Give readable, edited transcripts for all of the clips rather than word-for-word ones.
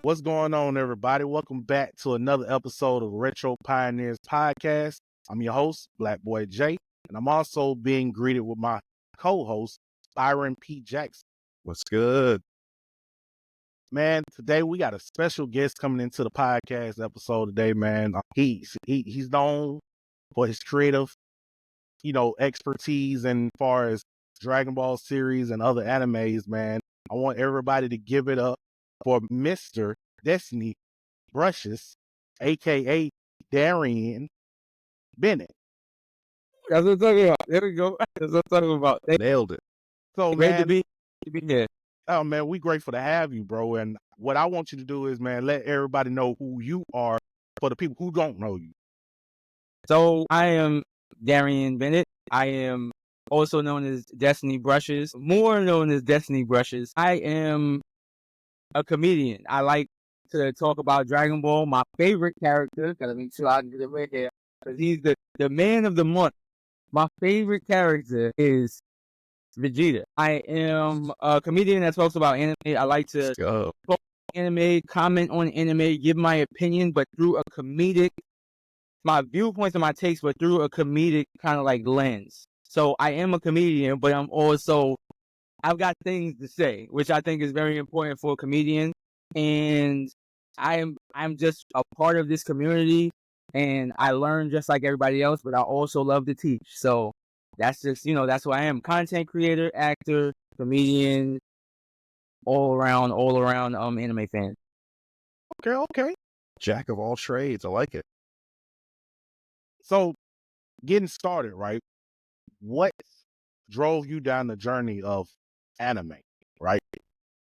What's going on, everybody? Welcome back to another episode of Retro Pioneers Podcast. I'm your host, Blackboijaye, and I'm also being greeted with my co-host, Byron P. Jackson. What's good? Man, today we got a special guest coming into the podcast episode today, man. He's known for his creative, expertise and far as Dragon Ball series and other animes, man. I want everybody to give it up for Mr. DestinyBrushz, aka Darian Bennett. That's what I'm talking about. There we go. That's what I'm talking about. Nailed it. So, Great man, to be here. oh man, we grateful to have you, bro. And what I want you to do is, man, let everybody know who you are for the people who don't know you. So I am Darian Bennett. I am also known as DestnyBrushz, more known as DestinyBrushz. I am a comedian. I like to talk about Dragon Ball. My favorite character, gotta make sure I get it right here, because he's the man of the month. My favorite character is Vegeta. I am a comedian that talks about anime. I like to talk about anime, comment on anime, give my opinion, but through a comedic, my viewpoints and my takes, but through a comedic kind of like lens. So I am a comedian, but I've got things to say, which I think is very important for a comedian. And I'm just a part of this community, and I learn just like everybody else, but I also love to teach. So that's just, that's who I am. Content creator, actor, comedian, all around anime fan. Okay. Jack of all trades. I like it. So, getting started, right? What drove you down the journey of anime, right?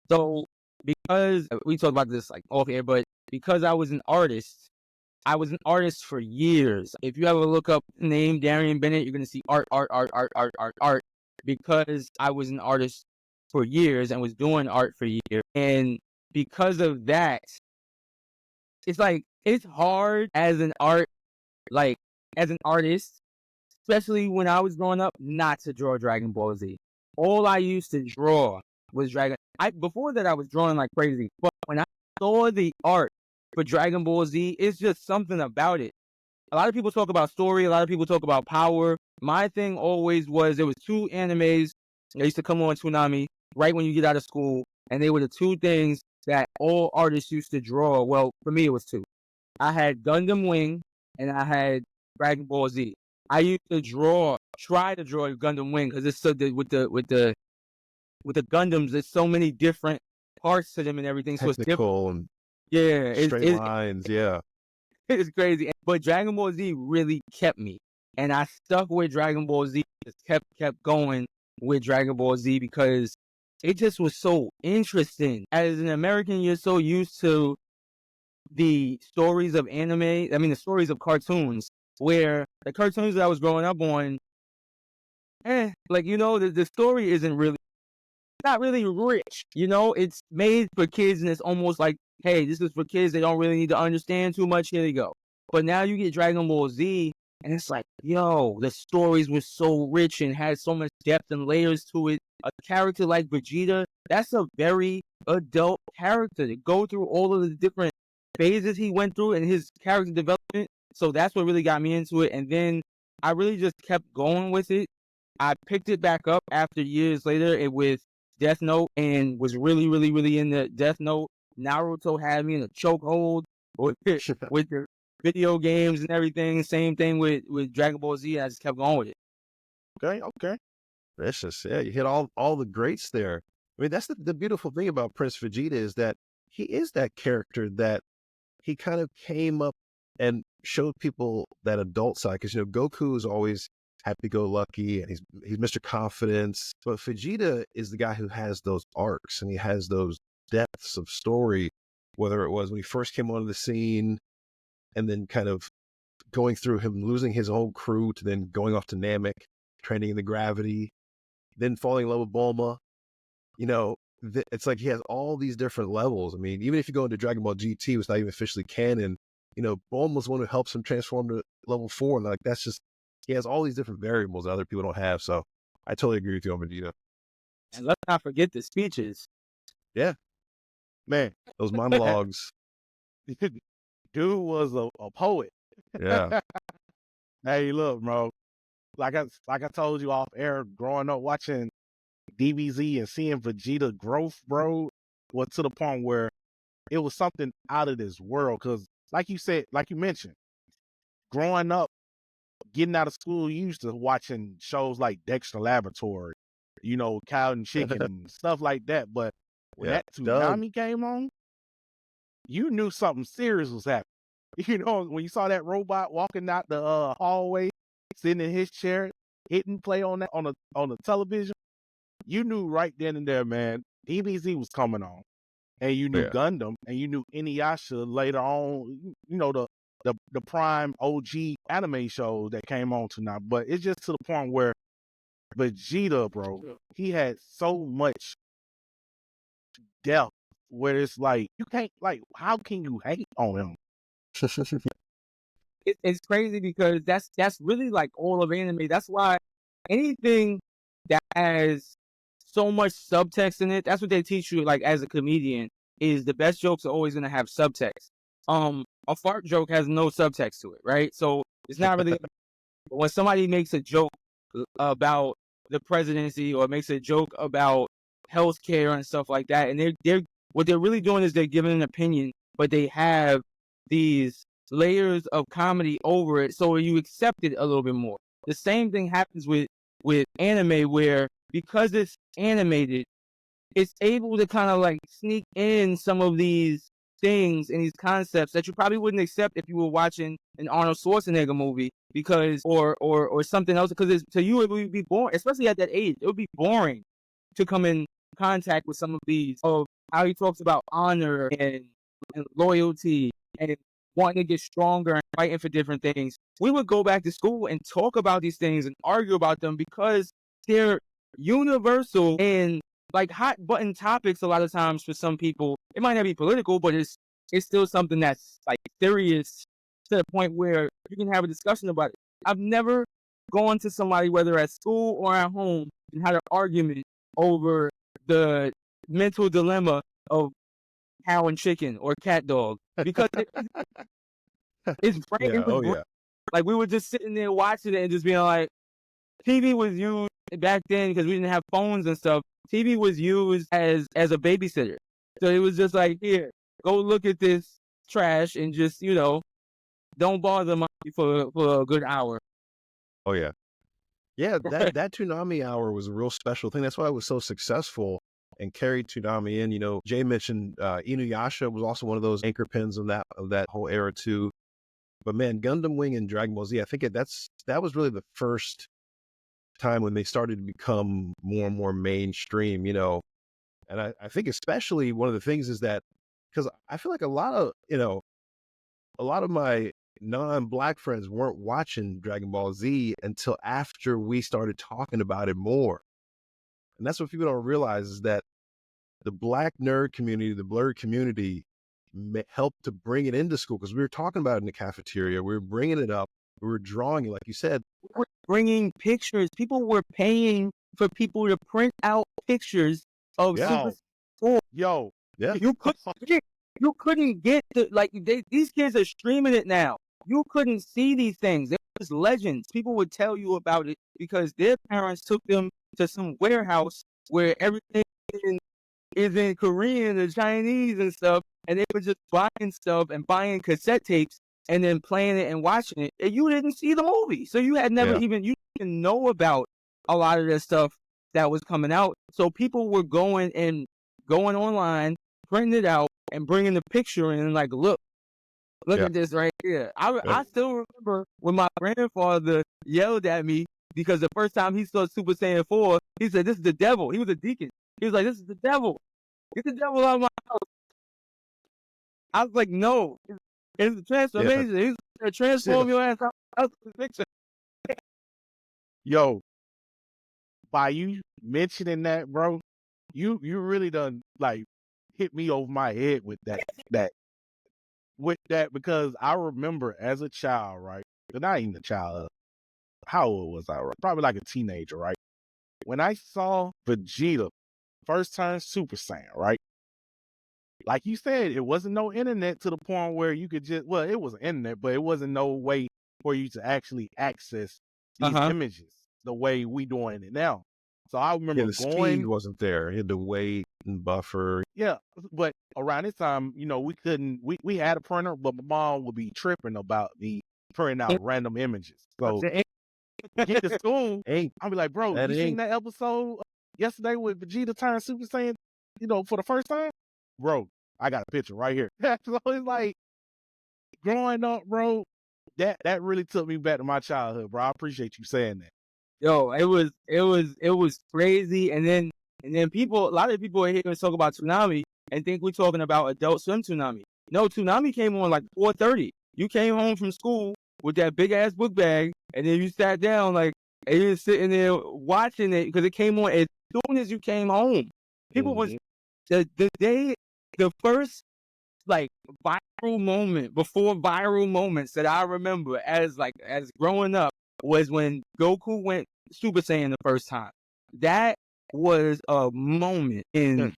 So, because we talked about this like off air, but because I was an artist for years. If you ever look up the name Darian Bennett, you're going to see art. Because I was an artist for years and was doing art for years. And because of that, it's hard as an artist, especially when I was growing up, not to draw Dragon Ball Z. All I used to draw was before that I was drawing like crazy. But when I saw the art for Dragon Ball Z, it's just something about it. A lot of people talk about story. A lot of people talk about power. My thing always was, there was two animes that used to come on Toonami right when you get out of school. And they were the two things that all artists used to draw. Well, for me, it was two. I had Gundam Wing and I had Dragon Ball Z. I used to try to draw Gundam Wing, because it's so with the Gundams, there's so many different parts to them and everything. So it's different. Straight lines. Yeah. It's crazy. But Dragon Ball Z really kept me. And I stuck with Dragon Ball Z, just kept going with Dragon Ball Z, because it just was so interesting. As an American, you're so used to the stories of the stories of cartoons, where the cartoons that I was growing up on, the story isn't really, not really rich. It's made for kids, and it's almost like, hey, this is for kids. They don't really need to understand too much. Here they go. But now you get Dragon Ball Z, and it's like, yo, the stories were so rich and had so much depth and layers to it. A character like Vegeta, that's a very adult character to go through all of the different phases he went through in his character development. So that's what really got me into it. And then I really just kept going with it. I picked it back up after years later with Death Note, and was really, really, really into Death Note. Naruto had me in a chokehold with the video games and everything. Same thing with Dragon Ball Z. I just kept going with it. Okay. Vicious. Yeah, you hit all the greats there. I mean, that's the beautiful thing about Prince Vegeta, is that he is that character that he kind of came up and showed people that adult side. Because, Goku is always happy-go-lucky, and he's Mr. Confidence. But Vegeta is the guy who has those arcs, and he has those depths of story, whether it was when he first came onto the scene, and then kind of going through him losing his whole crew to then going off to Namek, training in the gravity, then falling in love with Bulma. It's like he has all these different levels. I mean, even if you go into Dragon Ball GT, it's not even officially canon, Bulma's one who helps him transform to level 4. And that's just, he has all these different variables that other people don't have. So I totally agree with you on Vegeta. And let's not forget the speeches. Yeah. Man, Those monologues. dude was a poet. Yeah. Hey, look, bro. Like I told you off air, growing up watching DBZ and seeing Vegeta growth, bro, was to the point where it was something out of this world. Cause like you said, like you mentioned, growing up, getting out of school, you used to watching shows like Dexter Laboratory, Cow and Chicken, stuff like that. But when Yeah. that Doug. Toonami came on, you knew something serious was happening. When you saw that robot walking out the hallway, sitting in his chair, hitting play on the television, you knew right then and there, man, DBZ was coming on. And you knew Yeah. Gundam, and you knew Inuyasha later on, the prime OG anime shows that came on tonight. But it's just to the point where Vegeta, bro, he had so much depth where it's like, you can't, like, how can you hate on him? It's crazy because that's really like all of anime. That's why anything that has so much subtext in it, that's what they teach you, like, as a comedian, is the best jokes are always going to have subtext. A fart joke has no subtext to it, right? So it's not really when somebody makes a joke about the presidency or makes a joke about healthcare and stuff like that, and they're what they're really doing is they're giving an opinion, but they have these layers of comedy over it, so you accept it a little bit more. The same thing happens with anime, where because it's animated, it's able to kind of like sneak in some of these things and these concepts that you probably wouldn't accept if you were watching an Arnold Schwarzenegger movie, because or something else, because to you it would be boring, especially at that age. It would be boring to come in contact with some of these, of how he talks about honor and loyalty and wanting to get stronger and fighting for different things. We would go back to school and talk about these things and argue about them because they're universal and like hot button topics a lot of times for some people. It might not be political, but it's still something that's like serious to the point where you can have a discussion about it. I've never gone to somebody, whether at school or at home, and had an argument over the mental dilemma of cow and chicken or cat dog, because it's brain, Yeah. it was Oh brain. yeah. Like, we were just sitting there watching it and just being like, TV was used back then because we didn't have phones and stuff. TV was used as a babysitter. So it was just like, here, go look at this trash and just, don't bother me for a good hour. Oh yeah. Yeah, that Toonami hour was a real special thing. That's why it was so successful and carried Toonami in. Jay mentioned Inuyasha was also one of those anchor pins of that whole era too. But man, Gundam Wing and Dragon Ball Z, I think that was really the first time when they started to become more and more mainstream, And I think especially one of the things is that, because I feel like a lot of my non-Black friends weren't watching Dragon Ball Z until after we started talking about it more. And that's what people don't realize, is that the Black nerd community, the blurred community, helped to bring it into school, because we were talking about it in the cafeteria. We were bringing it up. We were drawing it, like you said. We're bringing pictures. People were paying for people to print out pictures of Super Saiyan. Yo. Yeah. You couldn't get these kids are streaming it now. You couldn't see these things. There was legends. People would tell you about it because their parents took them to some warehouse where everything is in Korean and Chinese and stuff, and they were just buying stuff and buying cassette tapes and then playing it and watching it. And you didn't see the movie, so you had never you didn't know about a lot of that stuff that was coming out. So people were going online, printing it out, and bringing the picture in, and like, look at this right here. I still remember when my grandfather yelled at me because the first time he saw Super Saiyan 4, he said, "This is the devil." He was a deacon. He was like, "This is the devil. Get the devil out of my house." I was like, "No, it's a transformation. He's gonna transform your ass out of the picture." Yo, by you mentioning that, bro, you really done like hit me over my head with that because I remember as a child, right? Not even a child. How old was I? Right? Probably like a teenager, right? When I saw Vegeta first turn Super Saiyan, right? like you said, it wasn't no internet to the point where you could just, well, it was internet, but it wasn't no way for you to actually access these images the way we doing it now. So I remember the speed wasn't there. You had to wait and buffer. Yeah, but around this time, we couldn't. We had a printer, but my mom would be tripping about me printing out random images. So get to school, I'll be like, bro, you seen that episode yesterday with Vegeta turned Super Saiyan, for the first time? Bro, I got a picture right here. So it's like, growing up, bro, that really took me back to my childhood, bro. I appreciate you saying that. Yo, it was crazy. And then a lot of people are here to talk about Toonami and think we're talking about Adult Swim Toonami. No, Toonami came on like 4:30. You came home from school with that big ass book bag, and then you sat down and you were sitting there watching it because it came on as soon as you came home. People was the first viral moment before viral moments that I remember as growing up was when Goku went Super Saiyan the first time. That was a moment in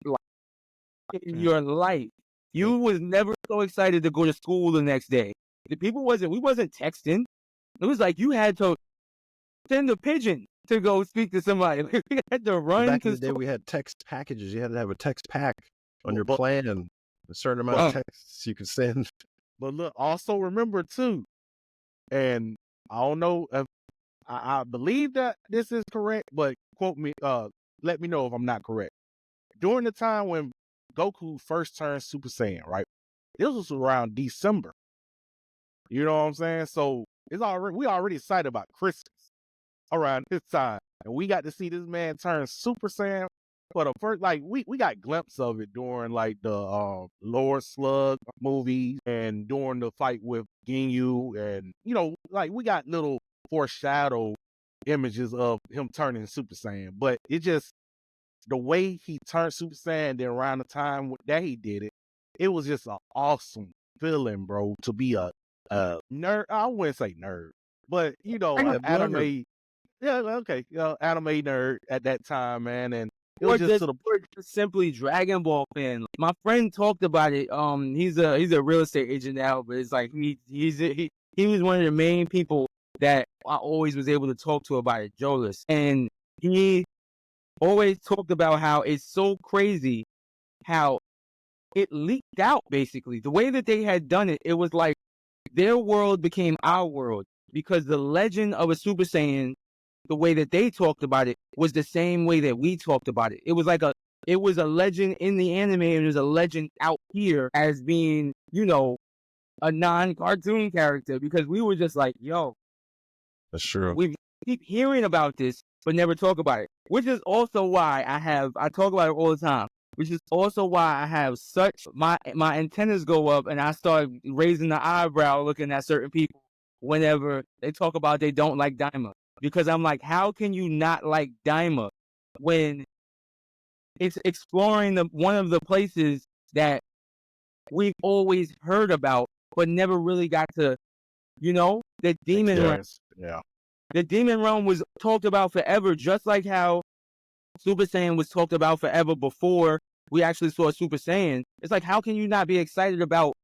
your life. You was never so excited to go to school the next day. We wasn't texting. It was like you had to send a pigeon to go speak to somebody. We had to run. Back in the day, we had text packages. You had to have a text pack on your plan. A certain amount of texts you could send. But look, also remember too, and I don't know if I believe that this is correct, but quote me, let me know if I'm not correct. During the time when Goku first turned Super Saiyan, right? This was around December. You know what I'm saying? So we already excited about Christmas around this time, and we got to see this man turn Super Saiyan. For the first, we got glimpse of it during the Lord Slug movies and during the fight with Ginyu, and we got little foreshadow images of him turning Super Saiyan. But it just the way he turned Super Saiyan, then around the time that he did it, it was just an awesome feeling, bro. To be a nerd, I wouldn't say nerd, but an anime, anime nerd at that time, man, and. Or just simply Dragon Ball fan. My friend talked about it. He's a real estate agent now, but it's like he was one of the main people that I always was able to talk to about it, Jolis. And he always talked about how it's so crazy how it leaked out. Basically, the way that they had done it, it was like their world became our world because the legend of a Super Saiyan, the way that they talked about it was the same way that we talked about it. It was a legend in the anime, and there's a legend out here as being, a non-cartoon character, because we were just like, yo. That's true. We keep hearing about this, but never talk about it, which is also why I talk about it all the time, which is also why I have my antennas go up and I start raising the eyebrow looking at certain people whenever they talk about they don't like Daima. Because I'm like, how can you not like Daima when it's exploring one of the places that we've always heard about, but never really got to, the demon realm. Yeah. The demon realm was talked about forever, just like how Super Saiyan was talked about forever before we actually saw Super Saiyan. It's like, how can you not be excited about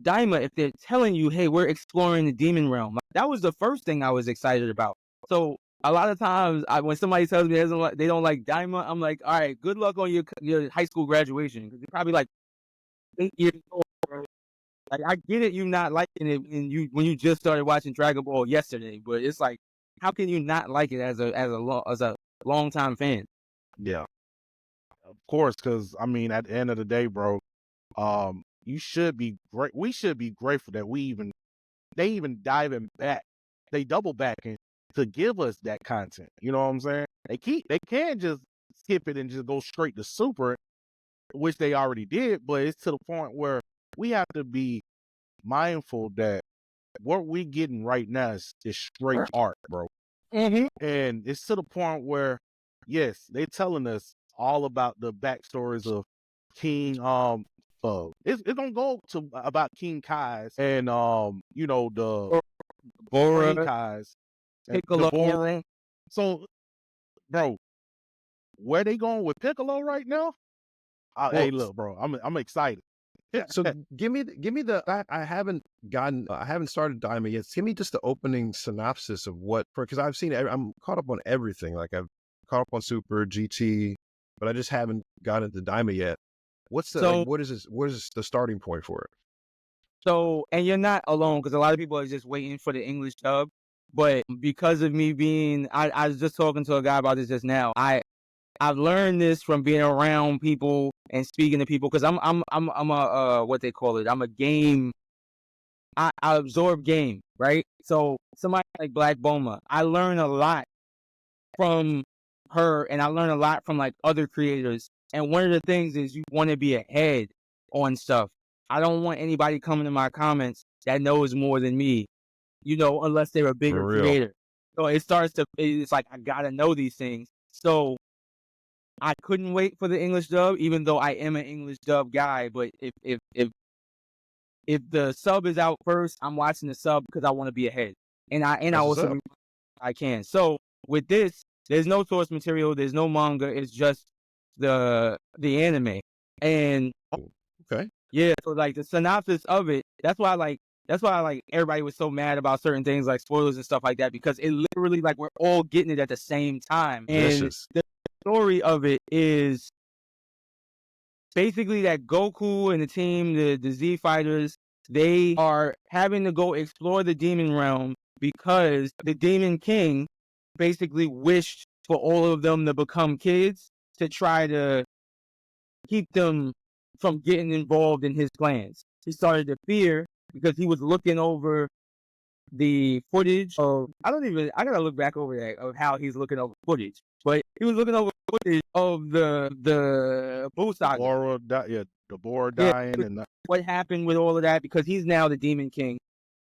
Daima if they're telling you, hey, we're exploring the demon realm? That was the first thing I was excited about. So a lot of times when somebody tells me they don't like Daima, I'm like, all right, good luck on your high school graduation, because you're probably like 8 years old. Like, I get it, you not liking it when you just started watching Dragon Ball yesterday, but it's like, how can you not like it as a long-time fan? Yeah, of course, because at the end of the day, bro, you should be great. We should be grateful that they even diving back, they double backing to give us that content. You know what I'm saying? They can't just skip it and just go straight to Super, which they already did, but it's to the point where we have to be mindful that what we're getting right now is straight art, bro. Mm-hmm. And it's to the point where, yes, they're telling us all about the backstories of King. It's gonna go to about King Kai's and the Bora, Kai's, Piccolo. Bora. So, bro, where they going with Piccolo right now? Hey, look, bro, I'm excited. So give me the I haven't started Daima yet. Give me just the opening synopsis of what, because I've seen I'm caught up on everything. Like I've caught up on Super GT, but I just haven't gotten into Daima yet. What's the So- what is the starting point for it? So, and you're not alone, because a lot of people are just waiting for the English dub. But because of me being, I was just talking to a guy about this just now. I've learned this from being around people and speaking to people, because I'm a what they call it. I'm a game. I absorb game, right? So somebody like Blackboijaye, I learn a lot from her, and I learn a lot from like other creators. And one of the things is you want to be ahead on stuff. I don't want anybody coming to my comments that knows more than me, unless they're a bigger creator. So it's like, I gotta know these things. So I couldn't wait for the English dub, even though I am an English dub guy. But if the sub is out first, I'm watching the sub because I want to be ahead. And I also I can. So with this, there's no source material, there's no manga, it's just the anime. And okay. Yeah, so like the synopsis of it, that's why everybody was so mad about certain things like spoilers and stuff like that, because it literally, like, we're all getting it at the same time. And the story of it is basically that Goku and the team, the Z Fighters, they are having to go explore the demon realm because the Demon King basically wished for all of them to become kids to try to keep them from getting involved in his plans. He started to fear because he was looking over the footage of, I gotta look back over that, of how he's looking over footage. But he was looking over footage of the Buu saga. The Bora dying, and what happened with all of that, because he's now the Demon King,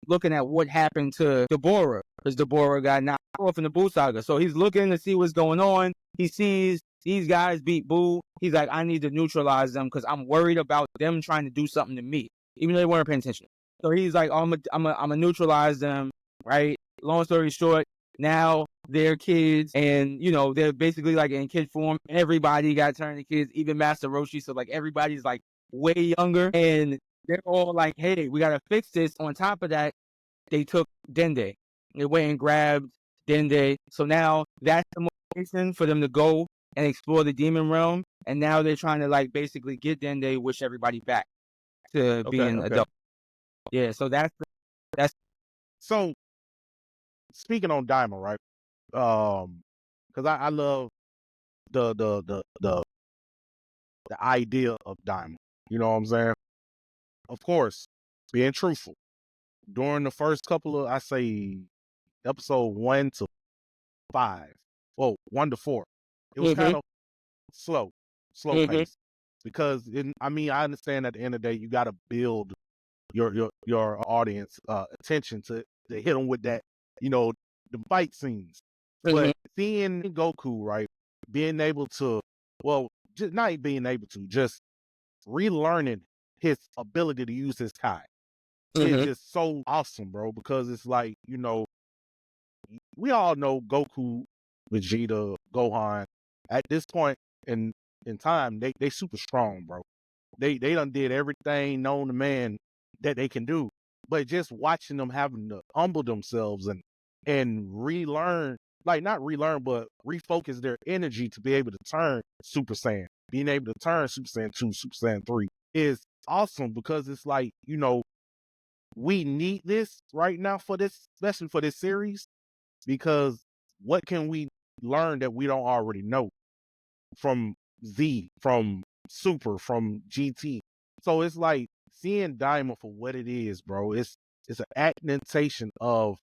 looking at what happened to Deborah, because Deborah got knocked off in the Buu saga. So he's looking to see what's going on. He sees these guys beat Buu. He's like, I need to neutralize them because I'm worried about them trying to do something to me, even though they weren't paying attention. So he's like, I'm gonna neutralize them, right? Long story short, now they're kids, and they're basically like in kid form. Everybody got turned to kids, even Master Roshi. So like everybody's like way younger, and they're all like, hey, we gotta fix this. On top of that, they took Dende. They went and grabbed Dende. So now that's the motivation for them to go and explore the demon realm. And now they're trying to like basically get Dende, wish everybody back to being adult. Yeah, so that's so speaking on Daima, right? Because I love the idea of Daima. You know what I'm saying? Of course, being truthful. During the first couple of, I say, episode 1 to 5, well, 1 to 4, it was kind of slow pace, because I understand at the end of the day you got to build your audience attention to hit them with that, the fight scenes. But seeing Goku, right, being able to, well, just not being able to, just relearning his ability to use his Kai. It's just so awesome, bro, because it's like, we all know Goku, Vegeta, Gohan, at this point in time, they super strong, bro. They done did everything known to man that they can do. But just watching them having to humble themselves and relearn, like not relearn, but refocus their energy to be able to turn Super Saiyan. Being able to turn Super Saiyan 2, Super Saiyan 3 is awesome, because it's like, we need this right now for this, especially for this series, because what can we learn that we don't already know from Z, from Super, from GT? So it's like seeing Daima for what it is, bro. It's an adaptation of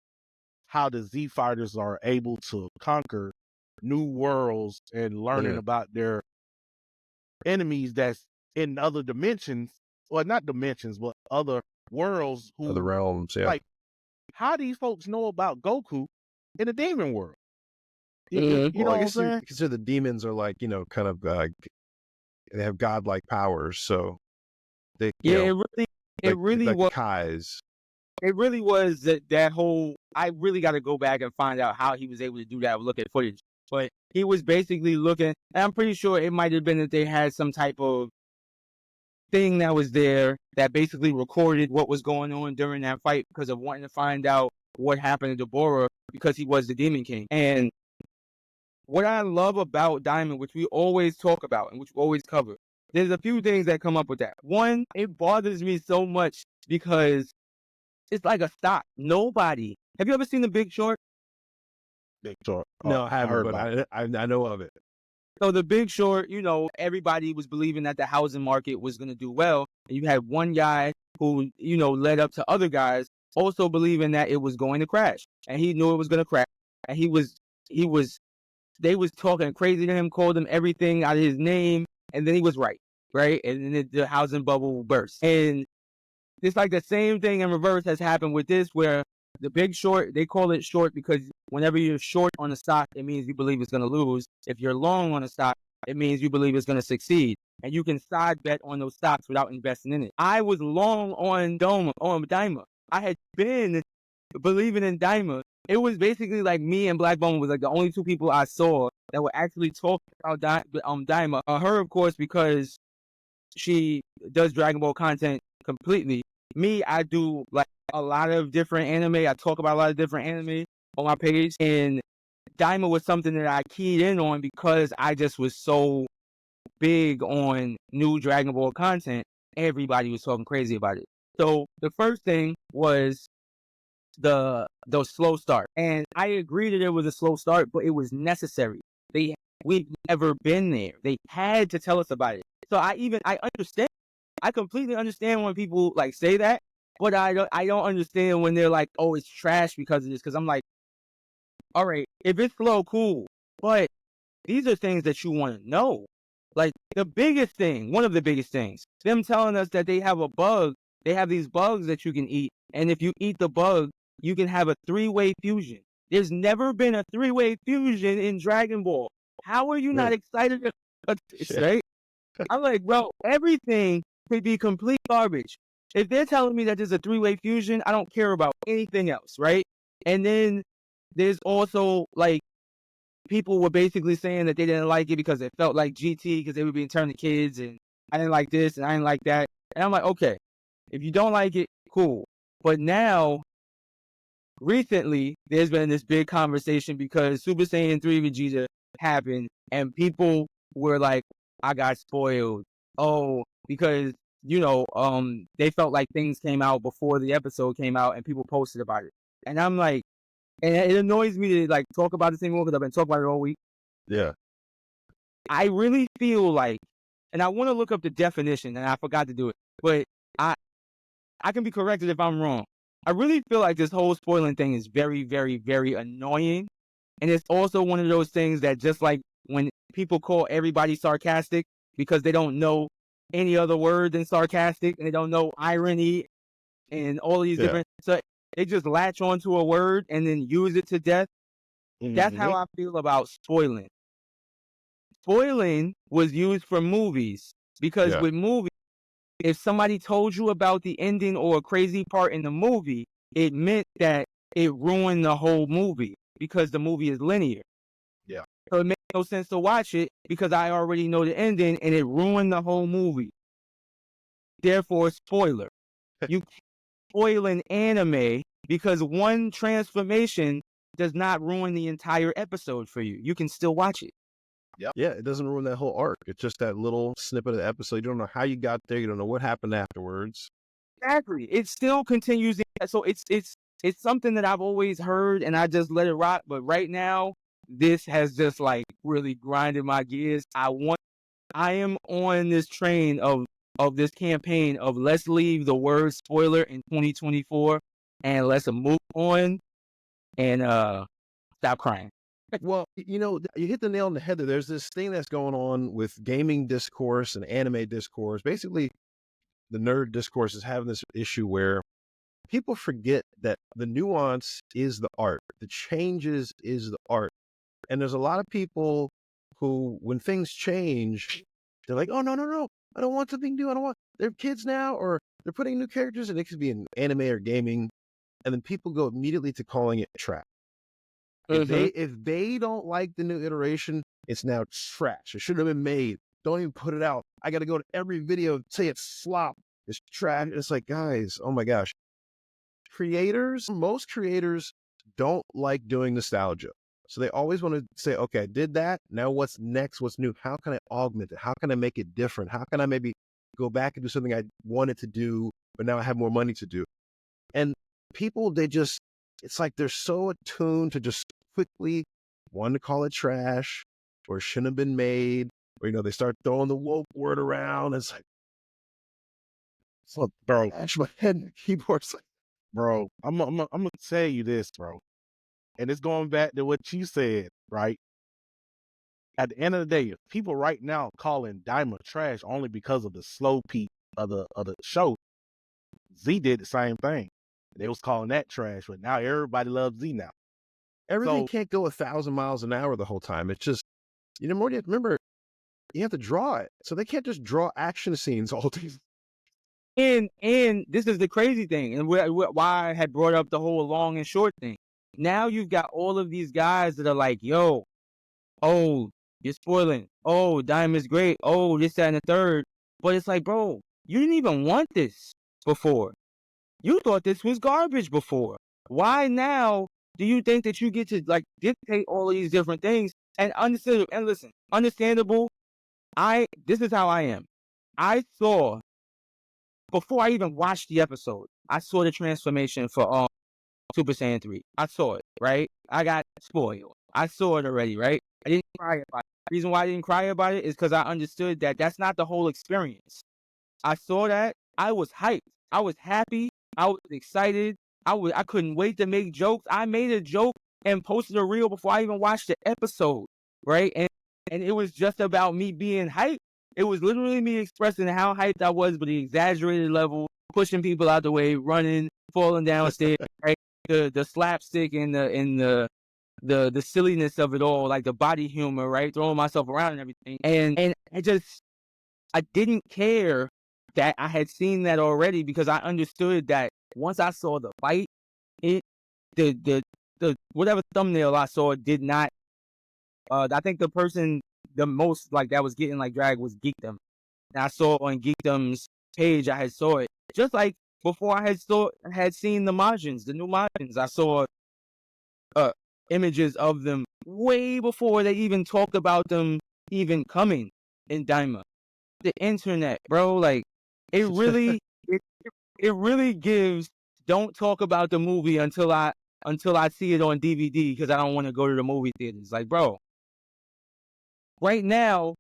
how the Z fighters are able to conquer new worlds and learning about their enemies that's in other dimensions, or not dimensions, but other worlds, other realms. Yeah. Like, how these folks know about Goku in the demon world? You know what I'm saying? Consider the demons are like, kind of they have godlike powers, so they it really like was Kais. It really was that whole. I really got to go back and find out how he was able to do that. Look at footage, but he was basically looking. And I'm pretty sure it might have been that they had some type of thing that was there that basically recorded what was going on during that fight because of wanting to find out what happened to Deborah because he was the Demon King. And what I love about Diamond, which we always talk about and which we always cover, there's a few things that come up with that. One, it bothers me so much because it's like a stock. Nobody. Have you ever seen The Big Short? Big Short. No, I haven't, heard but about it. I know of it. So The Big Short, you know, everybody was believing that the housing market was going to do well. And you had one guy who, you know, led up to other guys also believing that it was going to crash. And he knew it was going to crash. And they was talking crazy to him, called him everything out of his name. And then he was right? And then the housing bubble burst. And it's like the same thing in reverse has happened with this, where The Big Short, they call it short because whenever you're short on a stock, it means you believe it's going to lose. If you're long on a stock, it means you believe it's going to succeed. And you can side bet on those stocks without investing in it. I was long on Daima. I had been believing in Daima. It was basically like me and Black Bone was like the only two people I saw that were actually talking about Daima. Her, of course, because she does Dragon Ball content completely. Me, I do like a lot of different anime. I talk about a lot of different anime on my page. And Daima was something that I keyed in on because I just was so big on new Dragon Ball content. Everybody was talking crazy about it. So the first thing was the slow start. And I agree that it was a slow start, but it was necessary. We've never been there. They had to tell us about it. So I understand. I completely understand when people like say that, but I don't understand when they're like, oh, it's trash because of this. Because I'm like, all right, if it's slow, cool. But these are things that you want to know. Like the biggest thing, one of the biggest things, them telling us that they have a bug. They have these bugs that you can eat. And if you eat the bug, you can have a 3-way fusion. There's never been a 3-way fusion in Dragon Ball. How are you not excited? Right? I'm like, bro, everything could be complete garbage. If they're telling me that there's a 3-way fusion, I don't care about anything else, right? And then there's also like people were basically saying that they didn't like it because it felt like GT because they were being turned to kids, and I didn't like this and I didn't like that. And I'm like, okay, if you don't like it, cool. But now, recently, there's been this big conversation because Super Saiyan 3 Vegeta happened, and people were like, I got spoiled. Oh, because, you know, they felt like things came out before the episode came out and people posted about it. And I'm like, and it annoys me to like talk about this anymore because I've been talking about it all week. Yeah. I really feel like, and I want to look up the definition and I forgot to do it, but I can be corrected if I'm wrong. I really feel like this whole spoiling thing is very, very, very annoying. And it's also one of those things that just like when people call everybody sarcastic because they don't know any other word than sarcastic and they don't know irony and all these different, so they just latch onto a word and then use it to death. Mm-hmm. That's how I feel about spoiling. Spoiling was used for movies because with movies, if somebody told you about the ending or a crazy part in the movie, it meant that it ruined the whole movie because the movie is linear. Yeah. So it makes no sense to watch it because I already know the ending and it ruined the whole movie. Therefore, spoiler. You can't spoil an anime because one transformation does not ruin the entire episode for you. You can still watch it. Yep. Yeah, it doesn't ruin that whole arc. It's just that little snippet of the episode. You don't know how you got there. You don't know what happened afterwards. Exactly. It still continues. So it's something that I've always heard and I just let it rock. But right now, this has just like really grinded my gears. I am on this train of this campaign of let's leave the word spoiler in 2024 and let's move on and stop crying. Well, you know, you hit the nail on the head there. There's this thing that's going on with gaming discourse and anime discourse. Basically, the nerd discourse is having this issue where people forget that the nuance is the art. The changes is the art. And there's a lot of people who, when things change, they're like, oh, no. I don't want something new. They're kids now, or they're putting new characters, and it could be in anime or gaming. And then people go immediately to calling it trash. If they don't like the new iteration, it's now trash. It should have been made don't even put it out. I got to go to every video and say it's slop, it's trash. It's like, guys, oh my gosh. Most creators don't like doing nostalgia. So they always want to say, okay, I did that. Now what's next? What's new? How can I augment it? How can I make it different? How can I maybe go back and do something I wanted to do, but now I have more money to do? And people, it's like they're so attuned to just quickly want to call it trash or shouldn't have been made, or, they start throwing the woke word around. It's like, bro, bash my head in the keyboard. Like, bro, I'm gonna tell you this, bro. And it's going back to what you said, right? At the end of the day, if people right now calling Daima trash only because of the slow peak of the show, Z did the same thing. They was calling that trash, but now everybody loves Z now. Everything can't go 1,000 miles an hour the whole time. It's just, more you have to remember, you have to draw it. So they can't just draw action scenes all day. And this is the crazy thing, and why I had brought up the whole long and short thing. Now you've got all of these guys that are like, yo, oh, you're spoiling. Oh, Diamond's great. Oh, this, that, and the third. But it's like, bro, you didn't even want this before. You thought this was garbage before. Why now do you think that you get to like dictate all of these different things? And understandable. This is how I am. I saw, before I even watched the episode, I saw the transformation for Super Saiyan 3. I saw it, right? I got spoiled. I saw it already, right? I didn't cry about it. The reason why I didn't cry about it is because I understood that that's not the whole experience. I saw that. I was hyped. I was happy. I was excited. I couldn't wait to make jokes. I made a joke and posted a reel before I even watched the episode, right? And it was just about me being hyped. It was literally me expressing how hyped I was, but the exaggerated level, pushing people out the way, running, falling downstairs, right? The slapstick and the silliness of it all, like the body humor, right? Throwing myself around and everything. And I didn't care that I had seen that already, because I understood that once I saw the fight, the whatever thumbnail I saw did not, I think the person the most like that was getting like dragged was Geekdom. And I saw on Geekdom's page, I had saw it just like before I had seen the Majins, the new Majins. I saw images of them way before they even talked about them even coming in Daima. The internet, bro, like it really it really gives don't talk about the movie until I see it on DVD, because I don't want to go to the movie theaters. Like, bro, right now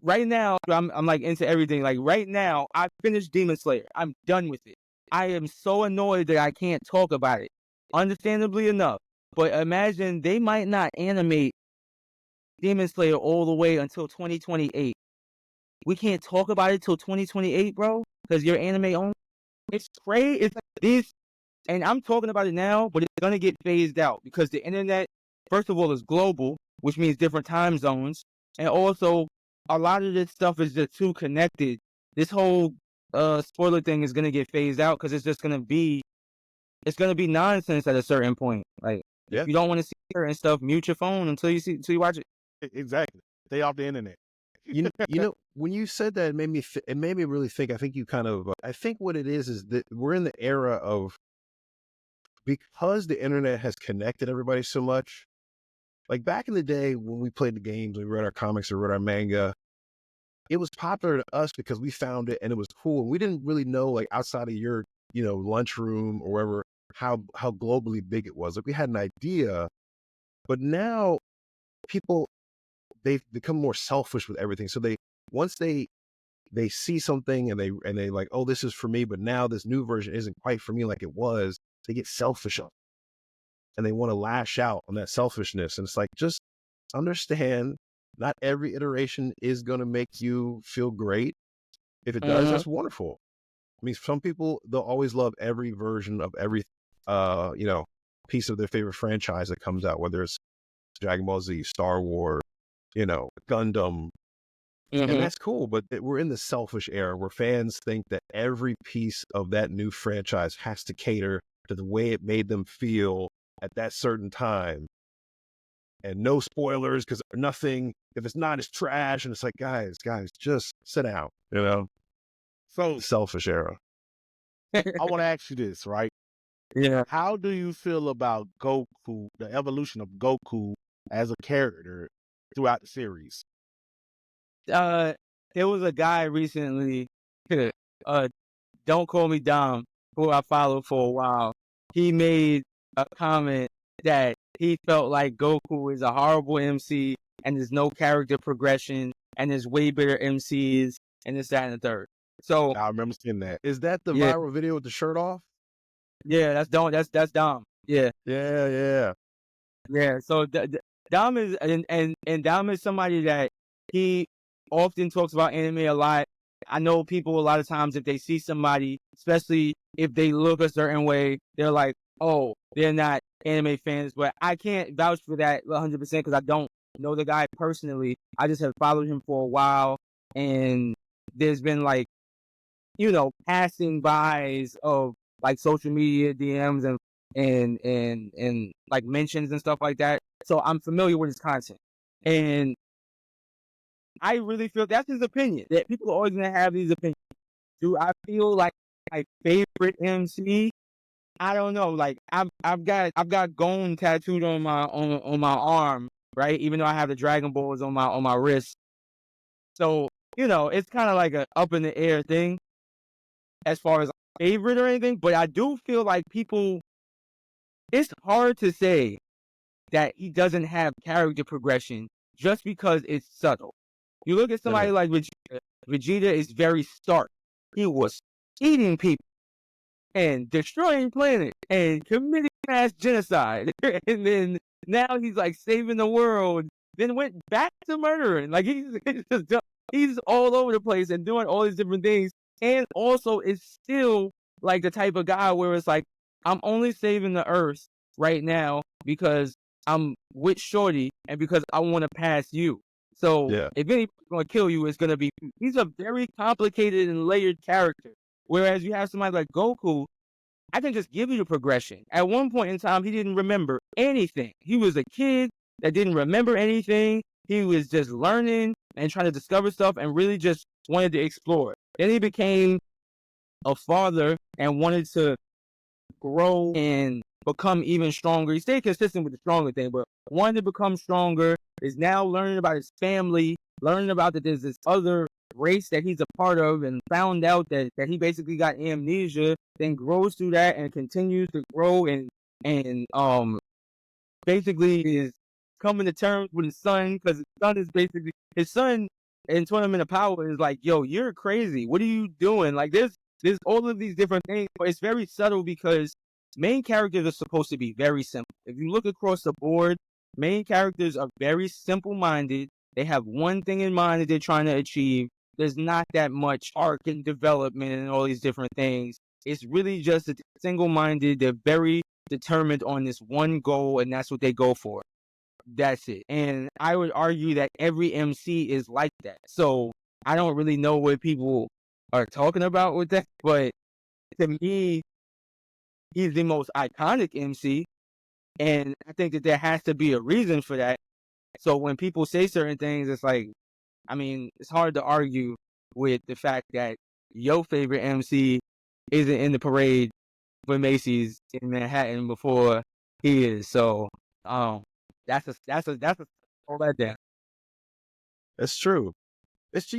I'm like into everything. Like right now I finished Demon Slayer. I'm done with it. I am so annoyed that I can't talk about it, understandably enough. But imagine they might not animate Demon Slayer all the way until 2028. We can't talk about it till 2028, bro, because you're anime only. It's crazy. It's like this, and I'm talking about it now, but it's gonna get phased out because the internet, first of all, is global, which means different time zones, and also a lot of this stuff is just too connected. This whole spoiler thing is gonna get phased out because it's gonna be nonsense at a certain point. Like, if you don't want to see certain stuff, mute your phone until you watch it. Exactly. Stay off the internet. You know, when you said that, it made me really think. I think you kind of. I think what it is that we're in the era of, because the internet has connected everybody so much. Like back in the day when we played the games, we read our comics or read our manga, it was popular to us because we found it and it was cool. We didn't really know, like outside of your, lunchroom or wherever, how globally big it was. Like we had an idea, but now people, they've become more selfish with everything. So once they see something and they like, oh, this is for me, but now this new version isn't quite for me like it was, they get selfish on it. And they want to lash out on that selfishness. And it's like, just understand, not every iteration is going to make you feel great. If it does, that's wonderful. I mean, some people, they'll always love every version of every, piece of their favorite franchise that comes out, whether it's Dragon Ball Z, Star Wars, Gundam. And that's cool. But we're in the selfish era where fans think that every piece of that new franchise has to cater to the way it made them feel at that certain time, and no spoilers because nothing If it's not, it's trash. And it's like, guys, just sit down, you know? So Selfish era. I want to ask you this, right? Yeah. How do you feel about Goku, the evolution of Goku as a character throughout the series? There was a guy recently, don't call me Dom, who I followed for a while. He made a comment that he felt like Goku is a horrible MC and there's no character progression and there's way better MCs and this, that, and the third. So I remember seeing that. Is that the Yeah. viral video with the shirt off? yeah, that's Dom. That's Dom. Yeah. Yeah. Yeah, so Dom is and Dom is somebody that he often talks about anime a lot. I know people a lot of times if they see somebody, especially if they look a certain way, they're like, "Oh, they're not anime fans." But I can't vouch for that 100% because I don't know the guy personally. I just have followed him for a while, and there's been like, passing bys of like social media DMs and like mentions and stuff like that. So I'm familiar with his content. And I really feel that's his opinion. That people are always gonna have these opinions. Do I feel like my favorite MC? I don't know. Like I've got Gon tattooed on my arm, right? Even though I have the Dragon Balls on my wrist. So, it's kind of like a up in the air thing as far as favorite or anything, but I do feel like it's hard to say that he doesn't have character progression just because it's subtle. You look at somebody like Vegeta. Vegeta is very stark. He was eating people and destroying planets and committing mass genocide. And then now he's like saving the world, then went back to murdering. Like he's all over the place and doing all these different things. And also is still like the type of guy where it's like, I'm only saving the earth right now because I'm with Shorty and because I want to pass you. So if anybody's going to kill you, it's going to be you. He's a very complicated and layered character. Whereas you have somebody like Goku, I can just give you the progression. At one point in time, he didn't remember anything. He was a kid that didn't remember anything. He was just learning and trying to discover stuff and really just wanted to explore. Then he became a father and wanted to grow and become even stronger. He stayed consistent with the stronger thing, but wanted to become stronger, is now learning about his family, learning about that there's this other race that he's a part of, and found out that he basically got amnesia, then grows through that and continues to grow and basically is coming to terms with his son, because his son in Tournament of Power is like, yo, you're crazy. What are you doing? Like there's all of these different things, but it's very subtle because main characters are supposed to be very simple. If you look across the board, main characters are very simple-minded. They have one thing in mind that they're trying to achieve. There's not that much arc and development and all these different things. It's really just single-minded. They're very determined on this one goal, and that's what they go for. That's it. And I would argue that every MC is like that. So I don't really know what people are talking about with that, but to me, he's the most iconic MC, and I think that there has to be a reason for that. So when people say certain things, it's like, I mean, it's hard to argue with the fact that your favorite MC isn't in the parade for Macy's in Manhattan before he is. So, that's all that down. That's true. It's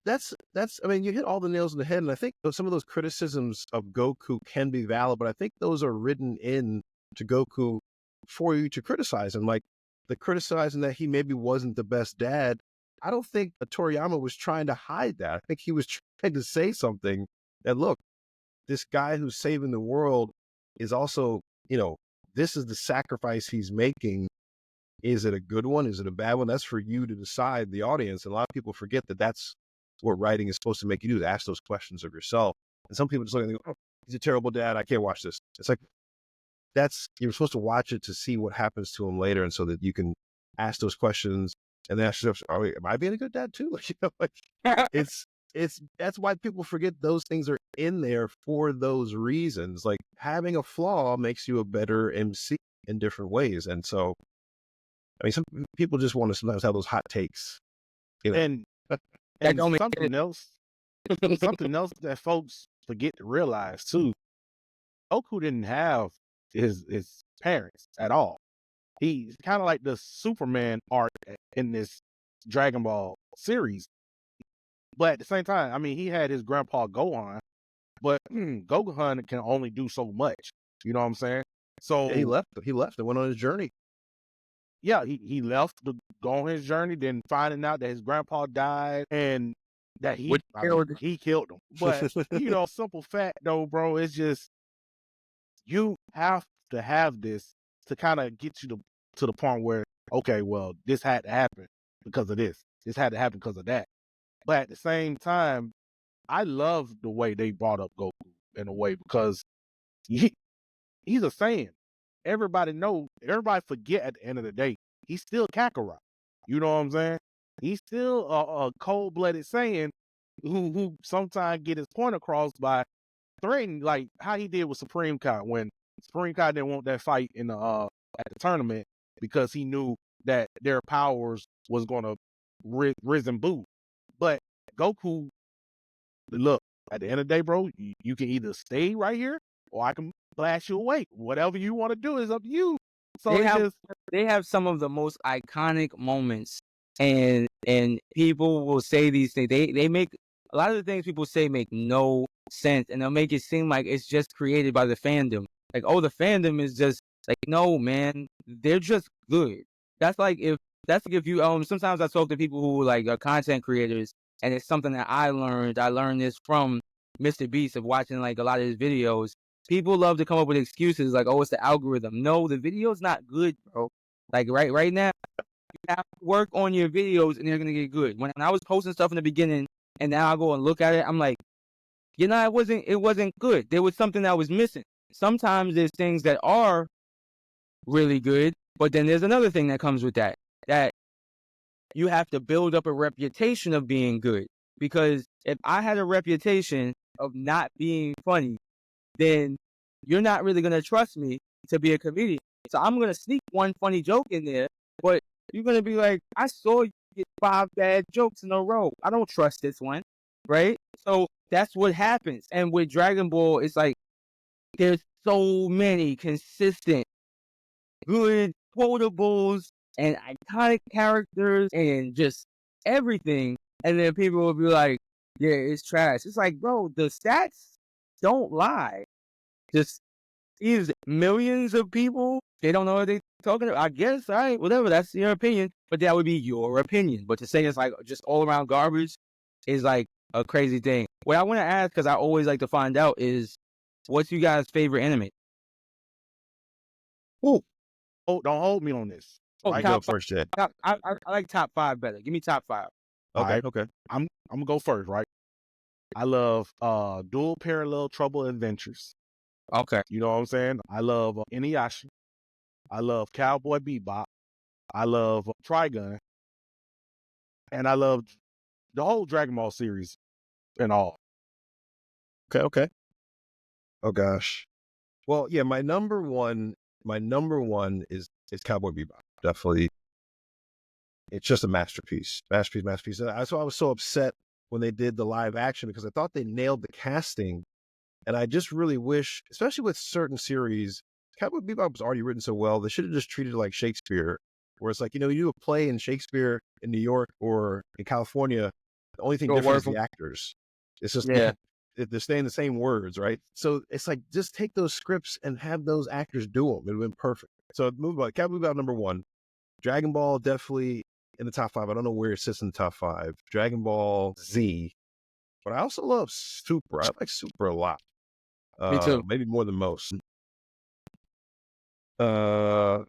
that's I mean, you hit all the nails on the head, and I think some of those criticisms of Goku can be valid, but I think those are written in to Goku for you to criticize him. Like the criticizing that he maybe wasn't the best dad. I don't think Toriyama was trying to hide that. I think he was trying to say something that, look, this guy who's saving the world is also, this is the sacrifice he's making. Is it a good one? Is it a bad one? That's for you to decide, the audience. And a lot of people forget that that's what writing is supposed to make you do, to ask those questions of yourself. And some people just look and go, oh, he's a terrible dad. I can't watch this. It's like, you're supposed to watch it to see what happens to him later. And so that you can ask those questions and then ask yourself, am I being a good dad too? That's why people forget those things are in there for those reasons. Like having a flaw makes you a better MC in different ways. And so I mean, some people just want to sometimes have those hot takes, you know. And That and don't make something else that folks forget to realize too. Goku didn't have his parents at all. He's kind of like the Superman arc in this Dragon Ball series. But at the same time, I mean, he had his grandpa Gohan, but Gohan can only do so much. You know what I'm saying? So Yeah, he left and went on his journey. yeah, he left to go on his journey, then finding out that his grandpa died and that he killed him. But simple fact though, bro, it's just you have to have this to kind of get you to the point where, okay, well, this had to happen because of this. This had to happen because of that. But at the same time, I love the way they brought up Goku in a way because he's a Saiyan. Everybody forget at the end of the day, he's still Kakarot. You know what I'm saying? He's still a cold-blooded Saiyan who sometimes get his point across by threatening, like how he did with Supreme Kai when Supreme Kai didn't want that fight in the at the tournament because he knew that their powers was going to risen boo. But Goku, look, at the end of the day, bro, you can either stay right here or I can blast you away. Whatever you want to do is up to you. So they have some of the most iconic moments, and people will say these things. They make a lot of the things people say make no sense, and they'll make it seem like it's just created by the fandom. Like, oh, the fandom is just like, no, man, they're just good. That's like if you sometimes I talk to people who like are content creators, and it's something that I learned. I learned this from Mr. Beast of watching like a lot of his videos. People love to come up with excuses like, oh, it's the algorithm. No, the video's not good, bro. Like right now, you have to work on your videos and they're gonna get good. When I was posting stuff in the beginning and now I go and look at it, I'm like, it wasn't good. There was something that was missing. Sometimes there's things that are really good, but then there's another thing that comes with that you have to build up a reputation of being good. Because if I had a reputation of not being funny, then you're not really going to trust me to be a comedian. So I'm going to sneak one funny joke in there, but you're going to be like, I saw you get 5 bad jokes in a row. I don't trust this one, right? So that's what happens. And with Dragon Ball, it's like there's so many consistent, good quotables and iconic characters and just everything. And then people will be like, yeah, it's trash. It's like, bro, the stats don't lie. Just these millions of people, they don't know what they're talking about. I guess, all right, whatever, that's your opinion. But that would be your opinion. But to say it's like just all around garbage is like a crazy thing. What I want to ask, because I always like to find out, is what's you guys' favorite anime? Oh, don't hold me on this. Oh, I go first, Jay. I like top 5 better. Give me top 5. Okay, right. okay. I'm gonna go first, right? I love Dual Parallel Trouble Adventures. Okay. You know what I'm saying? I love Inuyasha. I love Cowboy Bebop. I love Trigun. And I love the whole Dragon Ball series and all. Okay. Oh gosh. Well, yeah, my number one is Cowboy Bebop. Definitely. It's just a masterpiece. Masterpiece. That's why I was so upset when they did the live action, because I thought they nailed the casting. And I just really wish, especially with certain series, Cowboy Bebop was already written so well, they should have just treated it like Shakespeare, where it's like, you do a play in Shakespeare in New York or in California, the only thing different is the actors. It's just, they're saying the same words, right? So it's like, just take those scripts and have those actors do them. It would have been perfect. So move on. Cowboy Bebop number 1. Dragon Ball definitely in the top 5. I don't know where it sits in the top 5. Dragon Ball Z. But I also love Super. I like Super a lot. Me too. Maybe more than most. I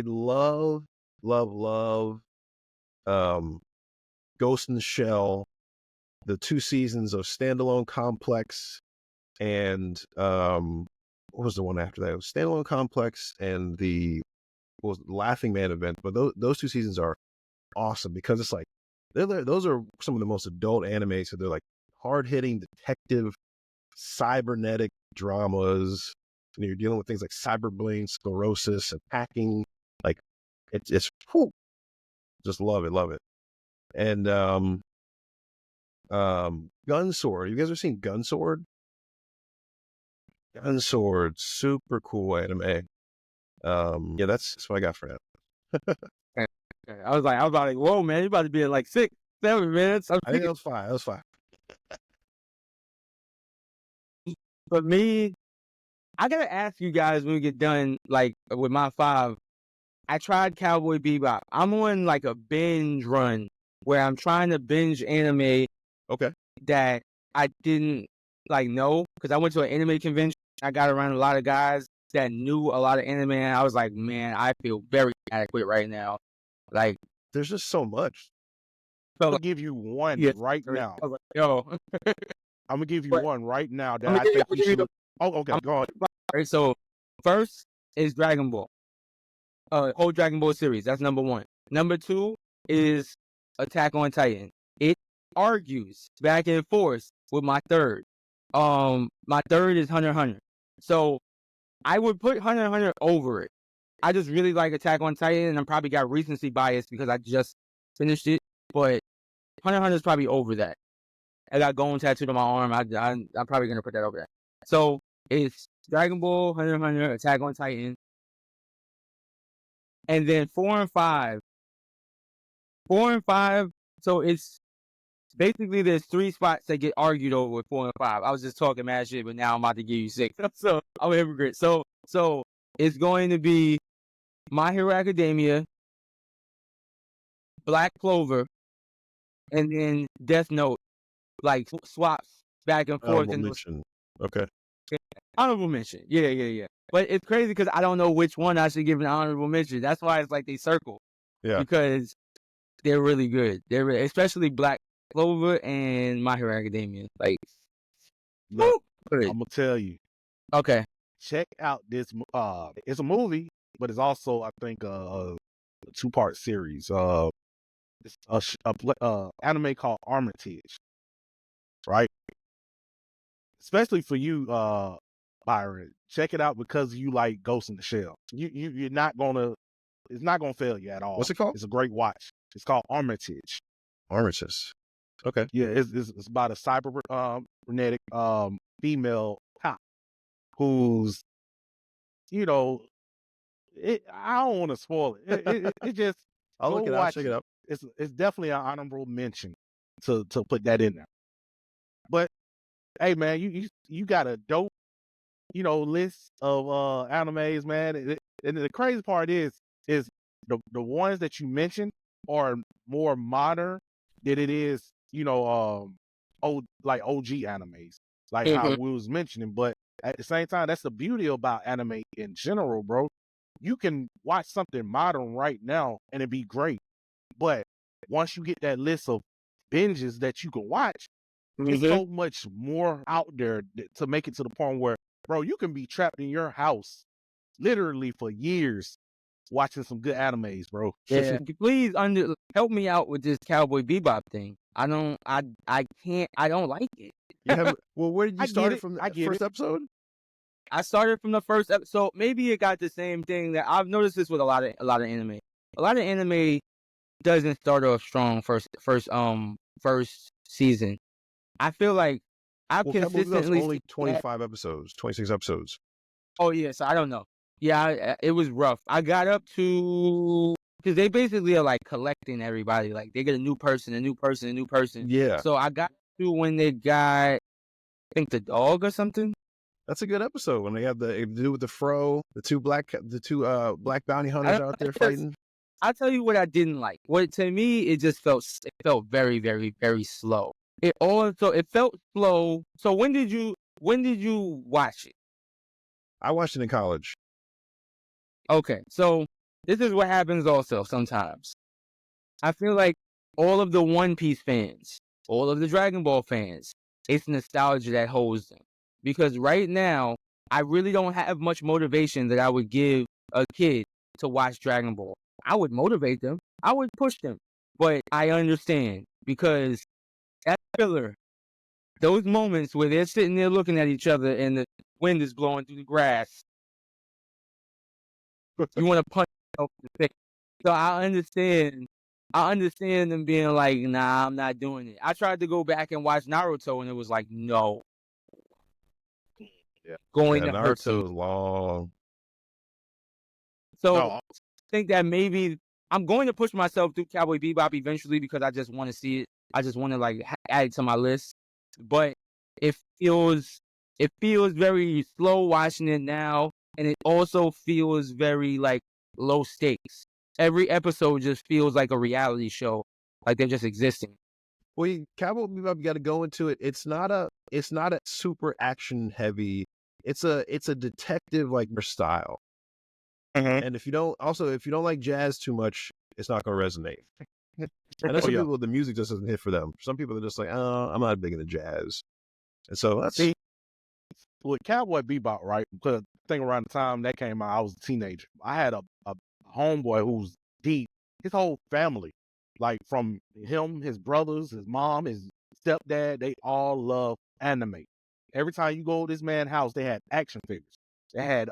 love Ghost in the Shell, the 2 seasons of Standalone Complex, and what was the one after that? It was Standalone Complex and the Laughing Man event. But those 2 seasons are awesome because it's like those are some of the most adult animes. So they're like hard-hitting detective cybernetic dramas, and you're dealing with things like cyberbullying, sclerosis, and hacking, It's whew, just love it. And Gunsword. You guys ever seen Gunsword? Gunsword, super cool anime. Yeah, that's what I got for that. I was about like, whoa, man, you about to be at like 6, 7 minutes. I think that was fine. That was fine. For me, I gotta ask you guys when we get done, like with my 5. I tried Cowboy Bebop. I'm on like a binge run where I'm trying to binge anime Okay. that I didn't like know, because I went to an anime convention. I got around a lot of guys that knew a lot of anime, and I was like, man, I feel very inadequate right now. Like, there's just so much. I'm gonna give you one right now. I was like, yo, I'm gonna give you one right now that I think you should. Oh, okay, go ahead. All right, so first is Dragon Ball. Whole Dragon Ball series. That's number 1. Number 2 is Attack on Titan. It argues back and forth with my third. My third is Hunter x Hunter. So I would put Hunter x Hunter over it. I just really like Attack on Titan, and I probably got recency bias because I just finished it. But Hunter x Hunter is probably over that. I got Gon tattooed on my arm. I'm probably gonna put that over that. So it's Dragon Ball, Hunter x Hunter, Attack on Titan. And then 4 and 5. 4 and 5, so it's basically there's 3 spots that get argued over with 4 and 5. I was just talking mad shit, but now I'm about to give you 6. So I'm a hypocrite. So it's going to be My Hero Academia, Black Clover, and then Death Note, like swaps back and forth. Okay. Honorable mention. Yeah. But it's crazy because I don't know which one I should give an honorable mention. That's why it's like they circle. Yeah. Because they're really good. Especially Black Clover and My Hero Academia. Like, look, I'm gonna tell you. Okay. Check out this. It's a movie, but it's also, I think, a 2-part series. It's a anime called Armitage. Right. Especially for you, Byron. Check it out because you like Ghost in the Shell. You're not gonna. It's not gonna fail you at all. What's it called? It's a great watch. It's called Armitage. Armitage. Okay. Yeah, it's about a cybernetic female cop who's, I don't want to spoil it. It just I'll look it up. Check it out. It's definitely an honorable mention to put that in there. But hey, man, you got a dope, list of animes, man. And the crazy part is the ones that you mentioned are more modern than it is, like OG animes, like how we was mentioning. But at the same time, that's the beauty about anime in general, bro. You can watch something modern right now and it be great. But once you get that list of binges that you can watch, there's so much more out there to make it to the point where, bro, you can be trapped in your house literally for years watching some good animes, bro. Yeah. Please help me out with this Cowboy Bebop thing. I don't like it. Well, where did you start from the first episode? I started from the first episode. Maybe it got the same thing that I've noticed this with a lot of anime. A lot of anime doesn't start off strong first season. I feel like I've consistently only 25 episodes, 26 episodes. Oh yeah, so I don't know. Yeah, it was rough. I got up to, because they basically are like collecting everybody. Like they get a new person. Yeah. So I got to when they got, I think, the dog or something. That's a good episode when they have the dude with the fro, the two black bounty hunters out there fighting. I'll tell you what I didn't like. To me, it felt very, very, very slow. It felt slow. So when did you watch it? I watched it in college. Okay, so this is what happens also sometimes. I feel like all of the One Piece fans, all of the Dragon Ball fans, it's nostalgia that holds them. Because right now, I really don't have much motivation that I would give a kid to watch Dragon Ball. I would motivate them. I would push them. But I understand, because that filler, those moments where they're sitting there looking at each other and the wind is blowing through the grass, you want to punch yourself in the face. So I understand them being like, nah, I'm not doing it. I tried to go back and watch Naruto, and it was like, no, Yeah. going Yeah, to hurt some. Naruto is long. So No, I think that maybe I'm going to push myself through Cowboy Bebop eventually because I just want to see it. I just want to like add it to my list. But it feels very slow watching it now, and it also feels very like low stakes. Every episode just feels like a reality show, like they're just existing. Well, Cowboy Bebop, you got to go into it. It's not a super action heavy. It's a detective like style. And if you don't like jazz too much, it's not going to resonate. I know some people, the music just doesn't hit for them. Some people are just like, oh, I'm not big into jazz. And so that's See, with Cowboy Bebop, right? Because I think around the time that came out, I was a teenager. I had a homeboy who's deep. His whole family, like from him, his brothers, his mom, his stepdad, they all love anime. Every time you go to this man's house, they had action figures. They had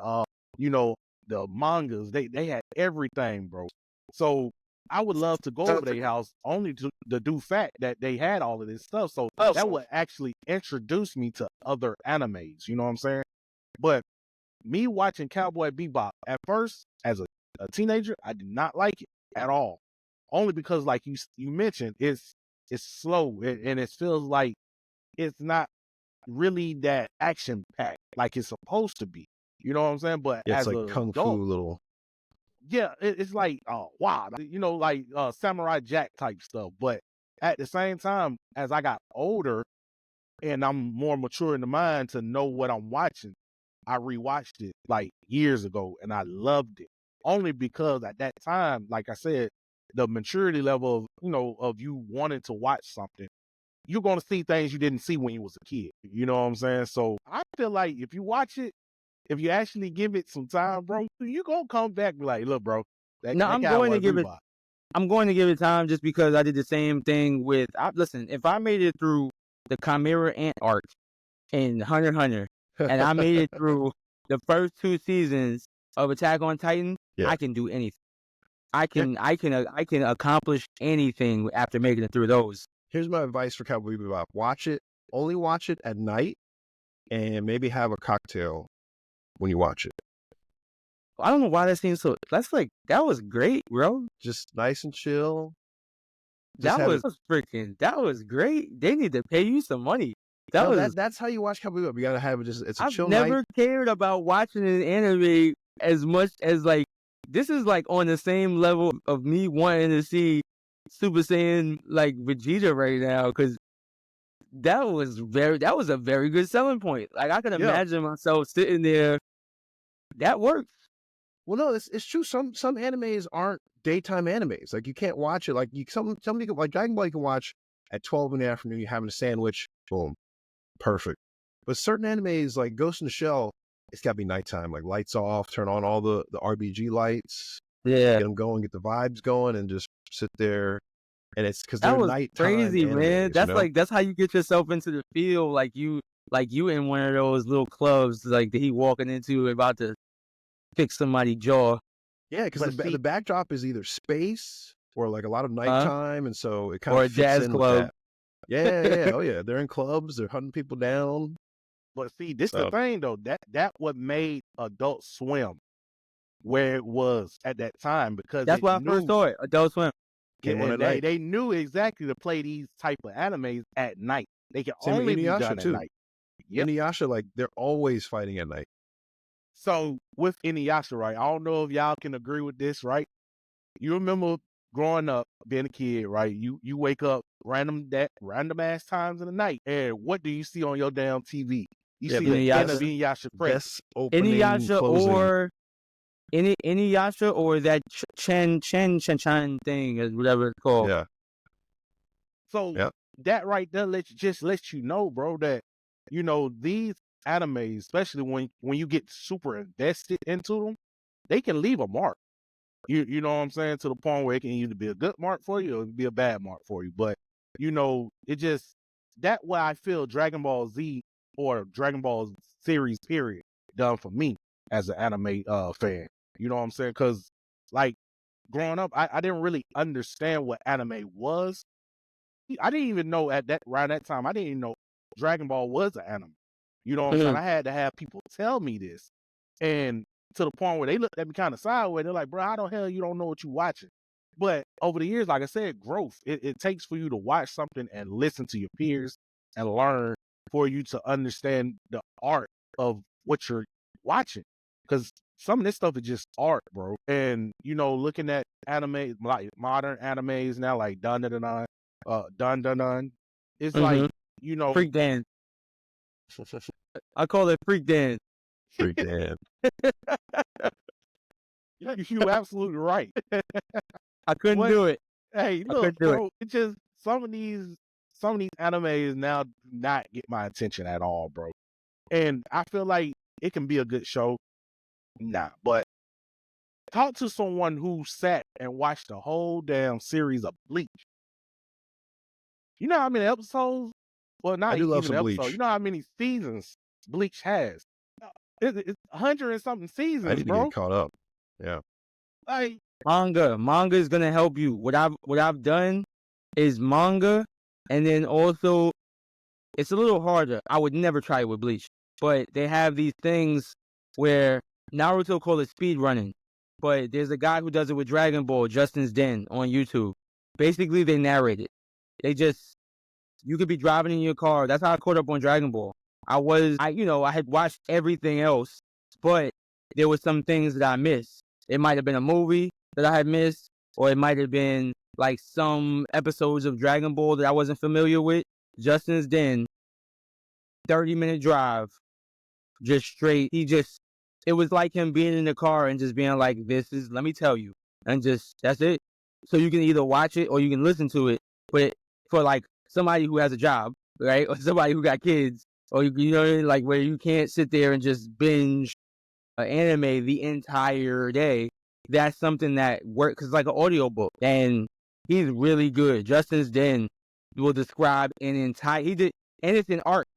you know, the mangas. They had everything, bro. So I would love to go over their house only to the do fact that they had all of this stuff. So that would actually introduce me to other animes. You know what I'm saying? But me watching Cowboy Bebop at first as a teenager, I did not like it at all. Only because, like you mentioned, it's slow and it feels like it's not really that action packed like it's supposed to be. You know what I'm saying? But it's as like a kung adult, fu little. yeah, it's like wow, you know, like Samurai Jack type stuff. But at the same time, as I got older and I'm more mature in the mind to know what I'm watching, I rewatched it like years ago and I loved it. Only because at that time, like I said, the maturity level of of you wanting to watch something, you're gonna see things you didn't see when you was a kid. You know what I'm saying? So I feel like if you watch it, if you actually give it some time, bro, you gonna come back and be like, look, bro, No, that Cowboy Bebop. I'm going to give it time just because I did the same thing with. Listen, if I made it through the Chimera Ant arc in Hunter x Hunter, and I made it through the first 2 seasons of Attack on Titan, Yeah. I can do anything. I can accomplish anything after making it through those. Here's my advice for Cowboy Bebop: only watch it at night, and maybe have a cocktail when you watch it. I don't know why that seems so. That was great, bro. Just nice and chill. That was great. They need to pay you some money. That's how you watch Cowboy Bebop. You gotta have it. It's a chill night. I've never cared about watching an anime as much as like this is like on the same level of me wanting to see Super Saiyan like Vegeta right now because that was a very good selling point. Like I can imagine myself sitting there. That works. Well, no, it's true. Some animes aren't daytime animes. Like you can't watch it. Like somebody can, like Dragon Ball, you can watch at 12 in the afternoon. You're having a sandwich. Boom, perfect. But certain animes like Ghost in the Shell, it's got to be nighttime. Like lights off, turn on all the RBG lights. Yeah, get them going, get the vibes going, and just sit there. And it's because that they're was nighttime crazy, animes, man. That's you know? that's how you get yourself into the feel. Like you in one of those little clubs like that he walking into about to fix somebody's jaw. Yeah, because the backdrop is either space or like a lot of nighttime, and so it kind or of a fits jazz in club. with that. Yeah, oh yeah, they're in clubs, they're hunting people down. But see, this the thing though, that what made Adult Swim where it was at that time because that's why I first saw it. Adult Swim. They knew exactly to play these type of animes at night. They can Same only with be Inuyasha done too. at night. Yep. Inuyasha, like they're always fighting at night. So with Inuyasha, right? I don't know if y'all can agree with this, right? You remember growing up, being a kid, right? You wake up random ass times in the night, and what do you see on your damn TV? You see the end of Inuyasha credits. Opening, Inuyasha closing. Inuyasha or that Chan thing, or whatever it's called. Yeah. So that right there lets you know, bro, that these animes, especially when you get super invested into them, they can leave a mark. You know what I'm saying? To the point where it can either be a good mark for you or be a bad mark for you. But it just that way I feel Dragon Ball Z or Dragon Ball series period done for me as an anime fan. You know what I'm saying? Because like growing up, I didn't really understand what anime was. I didn't even know around that time, I didn't even know Dragon Ball was an anime. You know what I'm saying? I had to have people tell me this. And to the point where they looked at me kind of sideways. They're like, bro, how the hell you don't know what you're watching? But over the years, like I said, growth. It takes for you to watch something and listen to your peers and learn for you to understand the art of what you're watching. Because some of this stuff is just art, bro. And, you know, looking at anime, like modern animes now, like Dun Dun Dun, it's like, you know. Freak dance. I call it freak dance. Freak dance. You're absolutely right. I couldn't do it. Hey, look, bro, it just some of these animes now do not get my attention at all, bro. And I feel like it can be a good show. Nah, but talk to someone who sat and watched the whole damn series of Bleach. You know how many episodes? Well, not even episodes. Bleach. You know how many seasons Bleach has? It's 100 and something seasons, I need to get caught up. Yeah. Like manga is gonna help you. What I've done is manga, and then also it's a little harder. I would never try it with Bleach, but they have these things where Naruto call it speed running, but there's a guy who does it with Dragon Ball, Justin's Den on YouTube. Basically, they narrate it. You could be driving in your car. That's how I caught up on Dragon Ball. I had watched everything else, but there were some things that I missed. It might have been a movie that I had missed, or it might have been like some episodes of Dragon Ball that I wasn't familiar with. Justin's Den, 30-minute drive, just straight. It was like him being in the car and just being like, let me tell you. And that's it. So you can either watch it or you can listen to it. But for like somebody who has a job, right? Or somebody who got kids, or you know, like where you can't sit there and just binge an anime the entire day. That's something that works, because it's like an audiobook, and he's really good. Justin's Den will describe an entire, and it's in art.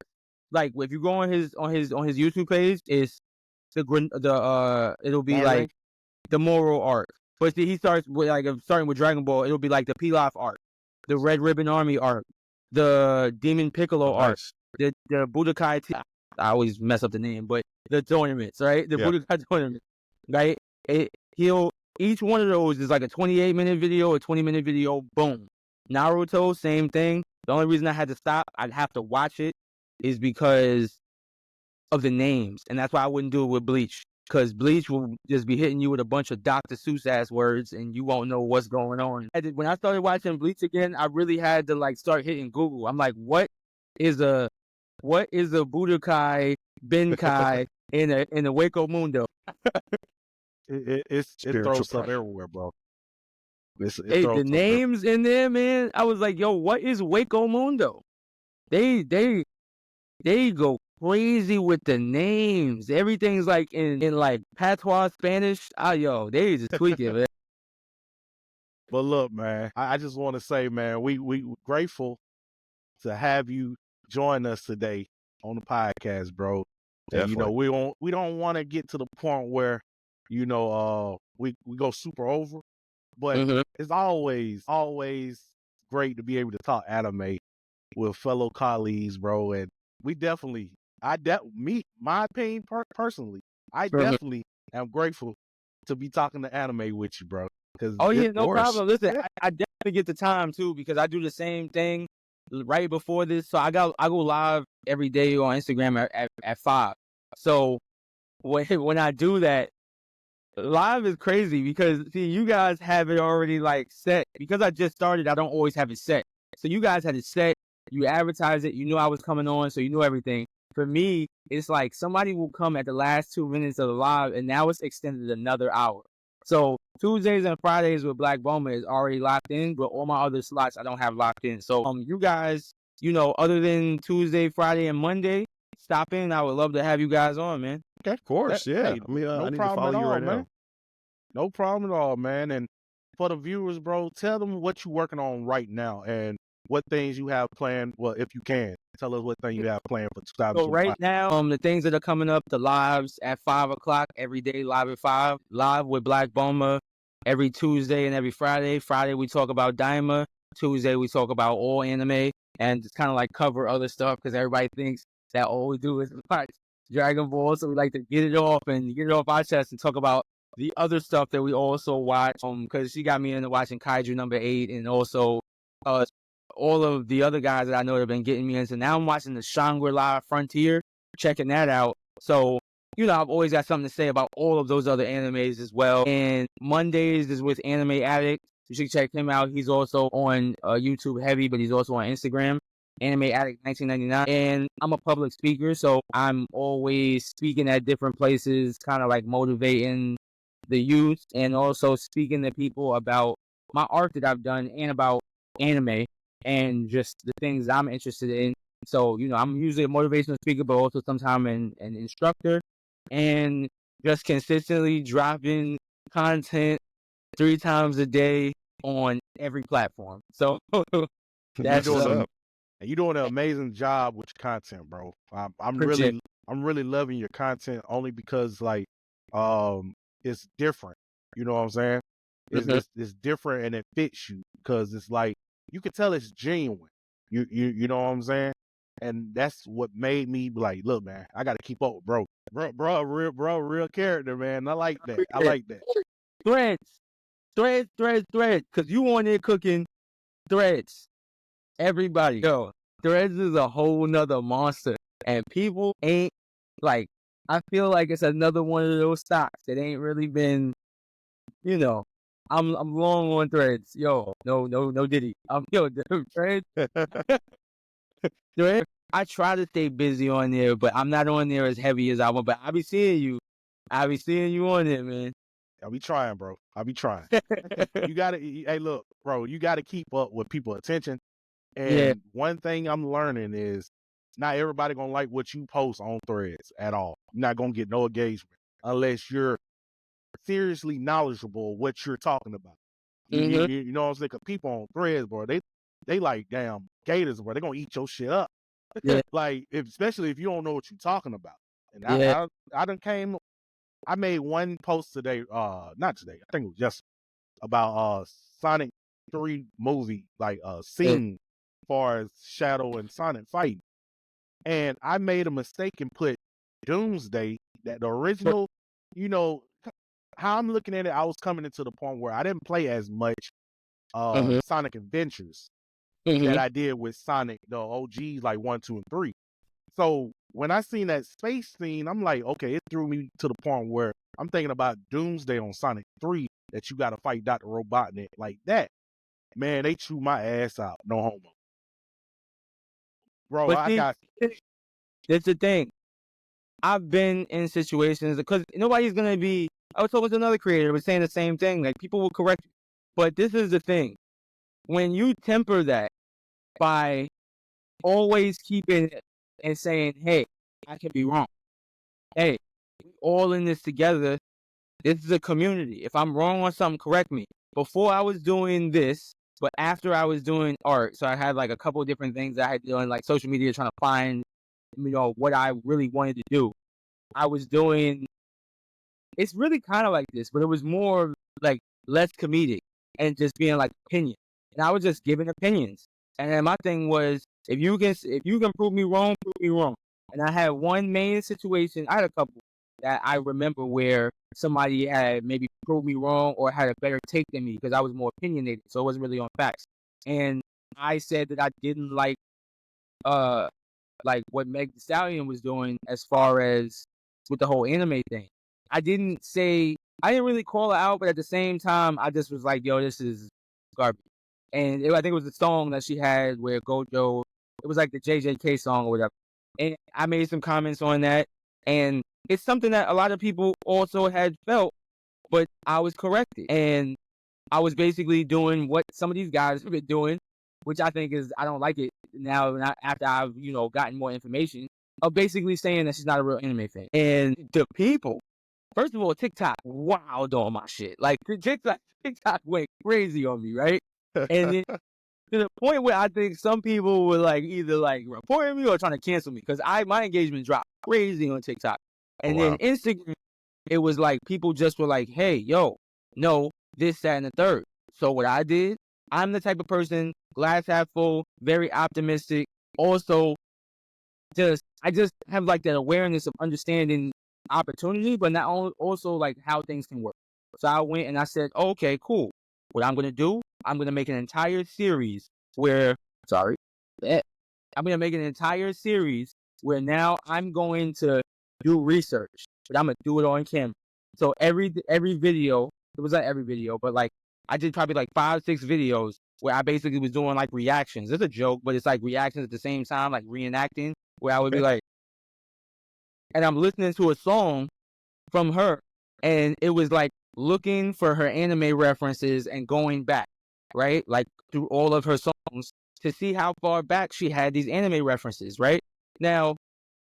Like if you go on his YouTube page, it's it'll be like the moral arc. But see, he starts with starting with Dragon Ball, it'll be like the Pilaf arc, the Red Ribbon Army arc, the Demon Piccolo arc, the Budokai. I always mess up the name, but the tournaments, right? The Budokai tournament, right? Each one of those is like a 28-minute video, a 20-minute video, boom. Naruto, same thing. The only reason I had to stop, I'd have to watch it, is because of the names. And that's why I wouldn't do it with Bleach. Because Bleach will just be hitting you with a bunch of Dr. Seuss-ass words, and you won't know what's going on. When I started watching Bleach again, I really had to start hitting Google. I'm like, what is a Budokai Benkai in a Wako Mundo? It throws stuff everywhere, bro. The names in there, man. I was like, yo, what is Wako Mundo? They go crazy with the names. Everything's like in like patois Spanish. They just tweak it, man. But look, man, I just want to say, man, we grateful to have you join us today on the podcast, bro. And, you know, we don't want to get to the point where, you know, we go super over, but it's always great to be able to talk anime with fellow colleagues, bro. And we definitely, my opinion personally, I definitely am grateful to be talking to anime with you, bro. No problem. Listen, I definitely get the time too, because I do the same thing right before this. So I go live every day on Instagram at 5. So when I do that, live is crazy because, see, you guys have it already set. Because I just started, I don't always have it set. So you guys had it set. You advertise it. You knew I was coming on, so you knew everything. For me, it's like somebody will come at the last 2 minutes of the live, and now it's extended another hour. So Tuesdays and Fridays with Blackboijaye is already locked in, but all my other slots I don't have locked in. So you guys, you know, other than Tuesday, Friday, and Monday, stop in. I would love to have you guys on, man. Okay, of course, yeah. Hey, I mean, no I need to problem follow at you all, right man. now. No problem at all, man. And for the viewers, bro, tell them what you're working on right now and what things you have planned. Well, if you can, tell us what thing you have planned for 2025. So right now, the things that are coming up, the lives at 5 o'clock every day, live at 5, live with Blackboijaye every Tuesday and every Friday. Friday, we talk about Daima. Tuesday, we talk about all anime and just kind of like cover other stuff because everybody thinks that all we do is watch Dragon Ball. So we like to get it off our chest and talk about the other stuff that we also watch. Because she got me into watching Kaiju number 8 and also all of the other guys that I know that have been getting me into. Now I'm watching the Shangri-La Frontier, checking that out. So, I've always got something to say about all of those other animes as well. And Mondays is with Anime Addict. You should check him out. He's also on YouTube heavy, but he's also on Instagram. Anime Addict 1999. And I'm a public speaker, so I'm always speaking at different places, kind of like motivating the youth and also speaking to people about my art that I've done and about anime and just the things I'm interested in. So, I'm usually a motivational speaker, but also sometimes an instructor, and just consistently dropping content 3 times a day on every platform. So that's what's up. And you're doing an amazing job with your content, bro. I'm really loving your content only because it's different. You know what I'm saying? It's different and it fits you because it's like you can tell it's genuine. You know what I'm saying? And that's what made me be like, look, man, I got to keep up with bro, real character, man. I like that. I like that. Threads. Because you on there cooking threads. Everybody, Threads is a whole nother monster. And people ain't, I feel like it's another one of those stocks that ain't really been, I'm long on Threads. No Diddy. Threads. Threads. I try to stay busy on there, but I'm not on there as heavy as I want. But I be seeing you on there, man. I'll be trying, bro. I'll be trying. Hey, look, bro, you got to keep up with people's attention. And one thing I'm learning is not everybody going to like what you post on Threads at all. You're not going to get no engagement unless you're seriously knowledgeable of what you're talking about. Mm-hmm. You know what I'm saying? Because people on Threads, bro, they like damn gators, bro. They're going to eat your shit up. Yeah. Especially if you don't know what you're talking about. And I made one post today, not today, I think it was just about Sonic 3 movie, scene as far as Shadow and Sonic fighting. And I made a mistake and put Doomsday, that the original, how I'm looking at it, I was coming into the point where I didn't play as much Sonic Adventures that I did with Sonic, the OGs, like 1, 2, and 3. So when I seen that space scene, I'm like, okay, it threw me to the point where I'm thinking about Doomsday on Sonic 3, that you got to fight Dr. Robotnik like that. Man, they chew my ass out. No homo. Bro, that's the thing. I've been in situations because nobody's going to be, I was talking with another creator was saying the same thing. Like, people will correct you. But this is the thing. When you temper that by always keeping it and saying, hey, I can be wrong. Hey, we all in this together. This is a community. If I'm wrong on something, correct me. Before I was doing this, but after I was doing art, so I had like a couple of different things that I had to do on like social media trying to find, what I really wanted to do. I was doing, it's really kind of like this, but it was more like less comedic and just being like opinion. And I was just giving opinions. And then my thing was, if you can prove me wrong, prove me wrong. And I had one main situation, I had a couple that I remember where somebody had maybe proved me wrong or had a better take than me because I was more opinionated, so it wasn't really on facts. And I said that I didn't like what Meg Thee Stallion was doing as far as with the whole anime thing. I didn't really call her out, but at the same time, I just was like, yo, this is garbage. And I think it was the song that she had where Gojo, it was like the JJK song or whatever. And I made some comments on that. And it's something that a lot of people also had felt, but I was corrected. And I was basically doing what some of these guys have been doing, which I think is, I don't like it now after I've, gotten more information, of basically saying that she's not a real anime fan. And the people, first of all, TikTok wowed on my shit. Like, TikTok went crazy on me, right? And then, to the point where I think some people were like either like reporting me or trying to cancel me because my engagement dropped crazy on TikTok. And then Instagram, it was like people just were like, hey, yo, no, this, that, and the third. So what I did, I'm the type of person, glass half full, very optimistic. Also, I just have like that awareness of understanding opportunity, but not only also like how things can work. So I went and I said, okay, cool. What I'm gonna do, I'm gonna make an entire series where, I'm gonna make an entire series where now I'm going to do research, but I'm gonna do it on camera. So every video, it was not every video, but like I did probably like 5, 6 videos where I basically was doing like reactions. It's a joke, but it's like reactions at the same time, like reenacting, where I would be like, and I'm listening to a song from her, and it was like looking for her anime references and going back, right? Like through all of her songs to see how far back she had these anime references, right? Now,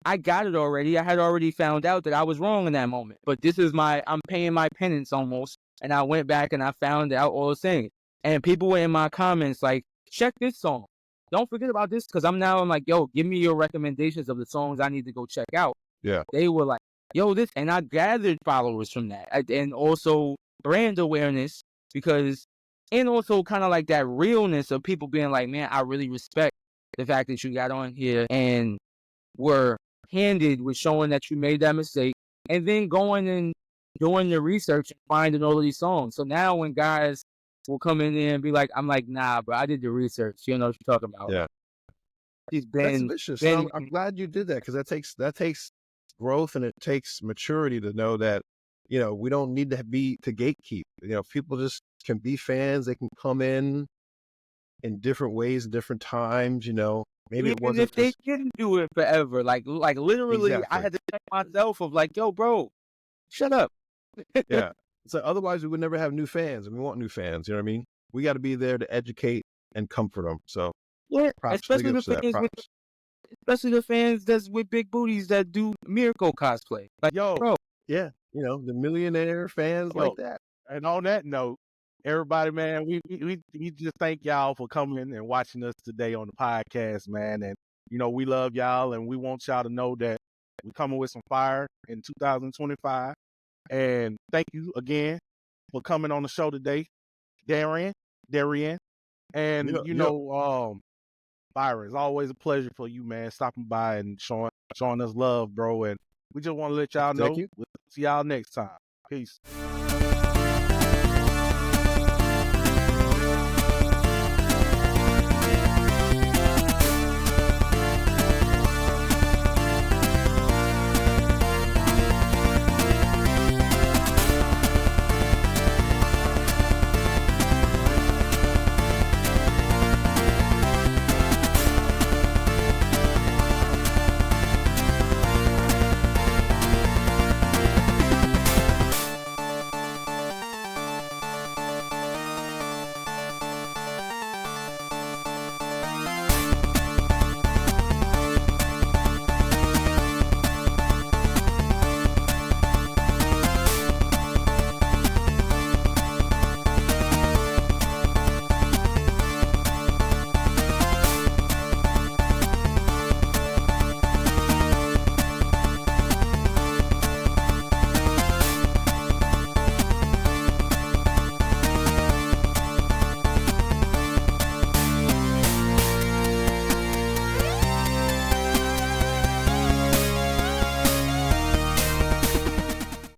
I got it already. I had already found out that I was wrong in that moment. But this is I'm paying my penance almost. And I went back and I found out all the things. And people were in my comments like, check this song. Don't forget about this. Because I'm like, yo, give me your recommendations of the songs I need to go check out. Yeah. They were like, yo, this. And I gathered followers from that. And also brand awareness and also kind of like that realness of people being like, man, I really respect the fact that you got on here and were handed with showing that you made that mistake, and then going and doing the research and finding all of these songs. So now when guys will come in there and be like, I'm like, nah, bro, I did the research. You know what you're talking about. Yeah. That's vicious. I'm glad you did that, because that takes growth, and it takes maturity to know that, you know, we don't need to gatekeep. You know, people just can be fans. They can come in different ways, different times, you know. Maybe even it wasn't if they didn't do it forever. Like literally, exactly. I had to check myself of like, yo, bro, shut up. Yeah. So otherwise we would never have new fans, and we want new fans. You know what I mean? We got to be there to educate and comfort them. So yeah, props, especially the fans that's with big booties that do Miracle cosplay. Like, yo, bro. Yeah. You know, the millionaire fans like that. And on that note, everybody, man, we just thank y'all for coming and watching us today on the podcast, man. And, you know, we love y'all, and we want y'all to know that we're coming with some fire in 2025. And thank you again for coming on the show today, Darian. And, Byron, it's always a pleasure for you, man, stopping by and showing us love, bro. And we just want to let y'all know we'll see y'all next time. Peace.